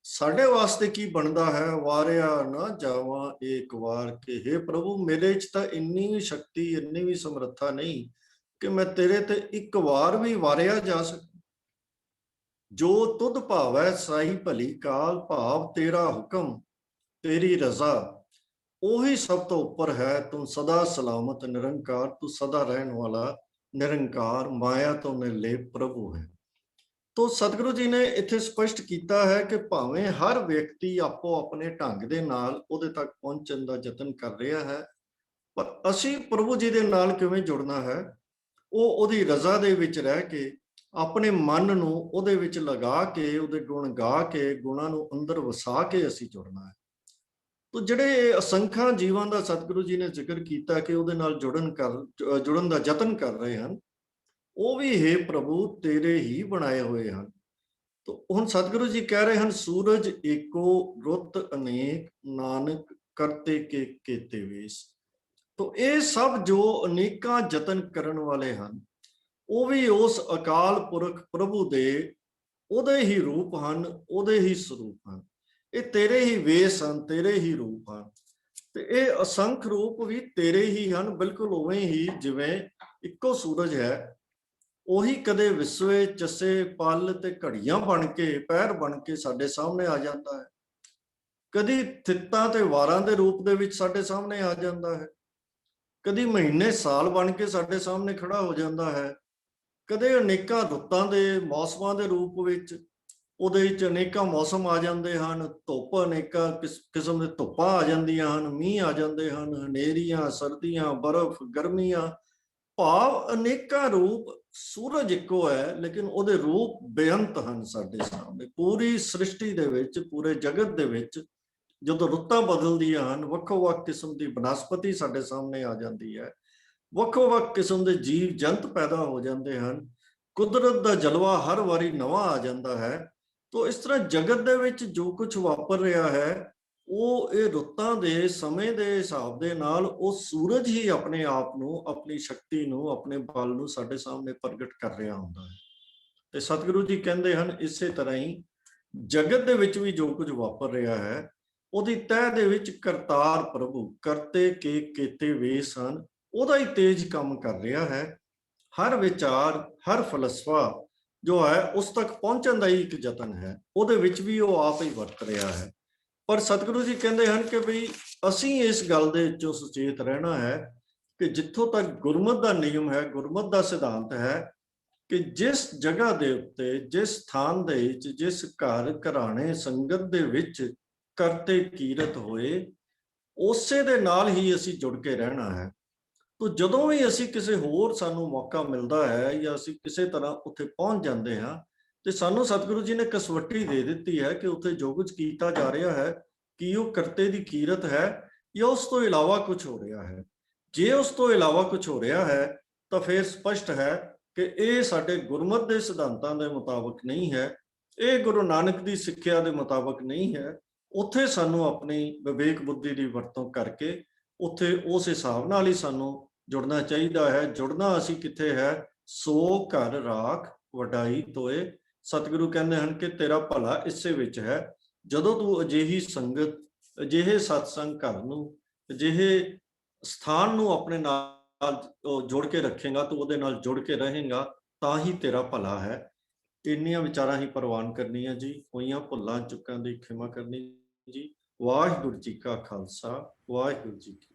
ਸਾਡੇ ਵਾਸਤੇ ਕੀ ਬਣਦਾ ਹੈ, ਵਾਰਿਆ ਨਾ ਜਾਵਾਂ ਏਕ ਵਾਰ, ਕਿ ਹੇ ਪ੍ਰਭੂ ਮੇਰੇ 'ਚ ਤਾਂ ਇੰਨੀ ਵੀ ਸ਼ਕਤੀ, ਇੰਨੀ ਵੀ ਸਮਰੱਥਾ ਨਹੀਂ ਕਿ ਮੈਂ ਤੇਰੇ ਤੇ ਇੱਕ ਵਾਰ ਵੀ ਵਾਰਿਆ ਜਾ ਸਕਾਂ। ਜੋ ਤੁਧ ਭਾਵੈ ਸਾਈ ਭਲੀ ਕਾਲ, ਭਾਵ ਤੇਰਾ ਹੁਕਮ, ਤੇਰੀ ਰਜ਼ਾ, ਉਹੀ ਸਭ ਤੋਂ ਉੱਪਰ ਹੈ। ਤੂੰ ਸਦਾ ਸਲਾਮਤ ਨਿਰੰਕਾਰ, ਤੂੰ ਸਦਾ ਰਹਿਣ ਵਾਲਾ ਨਿਰੰਕਾਰ, ਮਾਇਆ ਤੋਂ ਨਿਰਲੇਪ ਪ੍ਰਭੂ ਹੈ। ਤੋ ਸਤਿਗੁਰੂ ਜੀ ਨੇ ਇੱਥੇ ਸਪਸ਼ਟ ਕੀਤਾ ਹੈ ਕਿ ਭਾਵੇਂ ਹਰ ਵਿਅਕਤੀ ਆਪੋ ਆਪਣੇ ਢੰਗ ਦੇ ਨਾਲ ਉਹਦੇ ਤੱਕ ਪਹੁੰਚਣ ਦਾ ਯਤਨ ਕਰ ਰਿਹਾ ਹੈ, ਪਰ ਅਸੀਂ ਪ੍ਰਭੂ ਜੀ ਦੇ ਨਾਲ ਕਿਵੇਂ ਜੁੜਨਾ ਹੈ, ਉਹ ਉਹਦੀ ਰਜ਼ਾ ਦੇ ਵਿੱਚ ਰਹਿ ਕੇ, ਆਪਣੇ ਮਨ ਨੂੰ ਉਹਦੇ ਵਿੱਚ ਲਗਾ ਕੇ, ਉਹਦੇ ਗੁਣ ਗਾ ਕੇ, ਗੁਣਾਂ ਨੂੰ ਅੰਦਰ ਵਸਾ ਕੇ ਅਸੀਂ ਜੁੜਨਾ ਹੈ। ਤੋ ਜਿਹੜੇ ਅਸੰਖਾਂ ਜੀਵਾਂ ਦਾ ਸਤਿਗੁਰੂ ਜੀ ਨੇ ਜ਼ਿਕਰ ਕੀਤਾ ਕਿ ਉਹਦੇ ਨਾਲ ਜੁੜਨ ਦਾ ਯਤਨ ਕਰ ਰਹੇ ਹਨ, ਉਹ ਵੀ ਹੈ ਪ੍ਰਭੂ ਤੇਰੇ ਹੀ ਬਣਾਏ ਹੋਏ ਹਨ। ਤੋ ਹੁਣ ਸਤਿਗੁਰੂ ਜੀ ਕਹਿ ਰਹੇ ਹਨ, ਸੂਰਜ ਏਕੋ ਰੁੱਤ ਅਨੇਕ, ਨਾਨਕ ਕਰਤੇ ਕੇ ਕੀਤੇ ਵੇਸ। ਤੋ ਇਹ ਸਭ ਜੋ ਅਨੇਕਾਂ ਯਤਨ ਕਰਨ ਵਾਲੇ ਹਨ, ਉਹ ਵੀ ਉਸ ਅਕਾਲ ਪੁਰਖ ਪ੍ਰਭੂ ਦੇ ਉਹਦੇ ਹੀ ਰੂਪ ਹਨ, ਉਹਦੇ ਹੀ ਸਰੂਪ ਹਨ। ਇਹ ਤੇਰੇ ਹੀ ਵੇਸ ਹਨ, ਤੇਰੇ ਹੀ ਰੂਪ ਹਨ, ਤੇ ਇਹ ਅਸੰਖ ਰੂਪ ਵੀ ਤੇਰੇ ਹੀ ਹਨ, ਬਿਲਕੁਲ ਉਵੇਂ ਹੀ ਜਿਵੇਂ ਇੱਕੋ ਸੂਰਜ ਹੈ, ਉਹੀ ਕਦੇ ਵਿਸਵੇ ਚਸੇ ਪਲ ਤੇ ਘੜੀਆਂ ਬਣ ਕੇ, ਪਹਿਰ ਬਣ ਕੇ ਸਾਡੇ ਸਾਹਮਣੇ ਆ ਜਾਂਦਾ ਹੈ। ਕਦੀ ਥਿੱਤਾਂ ਤੇ ਵਾਰਾਂ ਦੇ ਰੂਪ ਦੇ ਵਿੱਚ ਸਾਡੇ ਸਾਹਮਣੇ ਆ ਜਾਂਦਾ ਹੈ, ਕਦੀ ਮਹੀਨੇ ਸਾਲ ਬਣ ਕੇ ਸਾਡੇ ਸਾਹਮਣੇ ਖੜਾ ਹੋ ਜਾਂਦਾ ਹੈ, ਕਦੇ ਅਨੇਕਾਂ ਰੁੱਤਾਂ ਦੇ ਮੌਸਮਾਂ ਦੇ ਰੂਪ ਵਿੱਚ ਉਹਦੇ ਵਿੱਚ ਅਨੇਕਾਂ ਮੌਸਮ ਆ ਜਾਂਦੇ ਹਨ, ਧੁੱਪ ਅਨੇਕਾਂ ਕਿਸਮ ਦੇ ਧੁੱਪਾਂ ਆ ਜਾਂਦੀਆਂ ਹਨ, ਮੀਂਹ ਆ ਜਾਂਦੇ ਹਨ, ਹਨੇਰੀਆਂ, ਸਰਦੀਆਂ, ਬਰਫ਼, ਗਰਮੀਆਂ, ਭਾਵ ਅਨੇਕਾਂ ਰੂਪ। ਸੂਰਜ ਇੱਕੋ ਹੈ, ਲੇਕਿਨ ਉਹਦੇ ਰੂਪ ਬੇਅੰਤ ਹਨ ਸਾਡੇ ਸਾਹਮਣੇ। ਪੂਰੀ ਸ੍ਰਿਸ਼ਟੀ ਦੇ ਵਿੱਚ, ਪੂਰੇ ਜਗਤ ਦੇ ਵਿੱਚ ਜਦੋਂ ਰੁੱਤਾਂ ਬਦਲਦੀਆਂ ਹਨ, ਵੱਖੋ-ਵੱਖ ਕਿਸਮ ਦੀ ਬਨਸਪਤੀ ਸਾਡੇ ਸਾਹਮਣੇ ਆ ਜਾਂਦੀ ਹੈ, ਵੱਖੋ-ਵੱਖ ਕਿਸਮ ਦੇ ਜੀਵ ਜੰਤ ਪੈਦਾ ਹੋ ਜਾਂਦੇ ਹਨ, ਕੁਦਰਤ ਦਾ ਜਲਵਾ ਹਰ ਵਾਰੀ ਨਵਾਂ ਆ ਜਾਂਦਾ ਹੈ। ਤੋ ਇਸ ਤਰ੍ਹਾਂ ਜਗਤ ਦੇ ਵਿੱਚ ਜੋ ਕੁਝ ਵਾਪਰ ਰਿਹਾ ਹੈ, ਉਹ ਇਹ ਰੁੱਤਾਂ ਦੇ ਸਮੇਂ ਦੇ ਹਿਸਾਬ ਦੇ ਨਾਲ ਉਹ ਸੂਰਜ ਹੀ ਆਪਣੇ ਆਪ ਨੂੰ, ਆਪਣੀ ਸ਼ਕਤੀ ਨੂੰ, ਆਪਣੇ ਬਲ ਨੂੰ ਸਾਡੇ ਸਾਹਮਣੇ ਪ੍ਰਗਟ ਕਰ ਰਿਹਾ ਹੁੰਦਾ ਹੈ। ਤੇ ਸਤਿਗੁਰੂ ਜੀ ਕਹਿੰਦੇ ਹਨ, ਇਸੇ ਤਰ੍ਹਾਂ ਹੀ ਜਗਤ ਦੇ ਵਿੱਚ ਵੀ ਜੋ ਕੁਝ ਵਾਪਰ ਰਿਹਾ ਹੈ, ਉਹਦੀ ਤਹਿ ਦੇ ਵਿੱਚ ਕਰਤਾਰ ਪ੍ਰਭੂ, ਕਰਤੇ ਕੇ ਕੀਤੇ ਵੇਸ ਹਨ, ਉਹਦਾ ਹੀ ਤੇਜ ਕੰਮ ਕਰ ਰਿਹਾ ਹੈ। ਹਰ ਵਿਚਾਰ, ਹਰ ਫਲਸਫਾ ਜੋ ਹੈ ਉਸ ਤੱਕ ਪਹੁੰਚਣ ਦਾ ਹੀ ਇੱਕ ਯਤਨ ਹੈ, ਉਹਦੇ ਵਿੱਚ ਵੀ ਉਹ ਆਪ ਹੀ ਵਰਤ ਰਿਹਾ ਹੈ। ਪਰ ਸਤਿਗੁਰੂ ਜੀ ਕਹਿੰਦੇ ਹਨ ਕਿ ਬਈ ਅਸੀਂ ਇਸ ਗੱਲ ਦੇ ਵਿੱਚੋਂ ਸੁਚੇਤ ਰਹਿਣਾ ਹੈ ਕਿ ਜਿੱਥੋਂ ਤੱਕ ਗੁਰਮਤਿ ਦਾ ਨਿਯਮ ਹੈ, ਗੁਰਮਤਿ ਦਾ ਸਿਧਾਂਤ ਹੈ ਕਿ ਜਿਸ ਜਗ੍ਹਾ ਦੇ ਉੱਤੇ, ਜਿਸ ਸਥਾਨ ਦੇ ਵਿੱਚ, ਜਿਸ ਘਰ ਘਰਾਣੇ ਸੰਗਤ ਦੇ ਵਿੱਚ ਕਰਤੇ ਕੀਰਤ ਹੋਏ, ਉਸੇ ਦੇ ਨਾਲ ਹੀ ਅਸੀਂ ਜੁੜ ਕੇ ਰਹਿਣਾ ਹੈ। ਤੋ ਜਦੋਂ ਵੀ ਅਸੀਂ ਕਿਸੇ ਹੋਰ ਸਾਨੂੰ ਮੌਕਾ ਮਿਲਦਾ ਹੈ ਜਾਂ ਅਸੀਂ ਕਿਸੇ ਤਰ੍ਹਾਂ ਉੱਥੇ ਪਹੁੰਚ ਜਾਂਦੇ ਹਾਂ, ਤੇ ਸਾਨੂੰ ਸਤਿਗੁਰੂ ਜੀ ਨੇ ਕਸਵੱਟੀ ਦੇ ਦਿੱਤੀ ਹੈ ਕਿ ਉੱਥੇ ਜੋ ਕੁਝ ਕੀਤਾ ਜਾ ਰਿਹਾ ਹੈ, ਕੀ ਉਹ ਕਰਤੇ ਦੀ ਕੀਰਤ ਹੈ ਜਾਂ ਉਸ ਤੋਂ ਇਲਾਵਾ ਕੁਝ ਹੋ ਰਿਹਾ ਹੈ। ਜੇ ਉਸ ਤੋਂ ਇਲਾਵਾ ਕੁਝ ਹੋ ਰਿਹਾ ਹੈ ਤਾਂ ਫਿਰ ਸਪਸ਼ਟ ਹੈ ਕਿ ਇਹ ਸਾਡੇ ਗੁਰਮਤਿ ਦੇ ਸਿਧਾਂਤਾਂ ਦੇ ਮੁਤਾਬਕ ਨਹੀਂ ਹੈ, ਇਹ ਗੁਰੂ ਨਾਨਕ ਦੀ ਸਿੱਖਿਆ ਦੇ ਮੁਤਾਬਕ ਨਹੀਂ ਹੈ। ਉੱਥੇ ਸਾਨੂੰ ਆਪਣੀ ਵਿਵੇਕ ਬੁੱਧੀ ਦੀ ਵਰਤੋਂ ਕਰਕੇ ਉੱਥੇ ਉਸ ਹਿਸਾਬ ਨਾਲ ਹੀ ਸਾਨੂੰ ਜੁੜਨਾ ਚਾਹੀਦਾ ਹੈ। ਜੁੜਨਾ ਅਸੀਂ ਕਿੱਥੇ ਹੈ? ਸੋ ਘਰ ਰਾਖ ਵਡਾਈ ਤੋਏ। ਸਤਿਗੁਰੂ ਕਹਿੰਦੇ ਹਨ ਕਿ ਤੇਰਾ ਭਲਾ ਇਸੇ ਵਿੱਚ ਹੈ। ਜਦੋਂ ਤੂੰ ਅਜਿਹੀ ਸੰਗਤ, ਅਜਿਹੇ ਸਤਸੰਗ ਘਰ ਨੂੰ, ਅਜਿਹੇ ਸਥਾਨ ਨੂੰ ਆਪਣੇ ਨਾਲ ਜੋੜ ਕੇ ਰੱਖੇਗਾ, ਤੂੰ ਉਹਦੇ ਨਾਲ ਜੁੜ ਕੇ ਰਹੇਗਾ, ਤਾਂ ਹੀ ਤੇਰਾ ਭਲਾ ਹੈ। ਇੰਨੀਆਂ ਵਿਚਾਰਾਂ ਹੀ ਪ੍ਰਵਾਨ ਕਰਨੀਆਂ ਜੀ। ਹੋਈਆਂ ਭੁੱਲਾਂ ਚੁੱਕਾਂ ਦੀ ਖਿਮਾ ਕਰਨੀ ਜੀ। ਵਾਹਿਗੁਰੂ ਜੀ ਕਾ ਖਾਲਸਾ, ਵਾਹਿਗੁਰੂ ਜੀ ਕੀ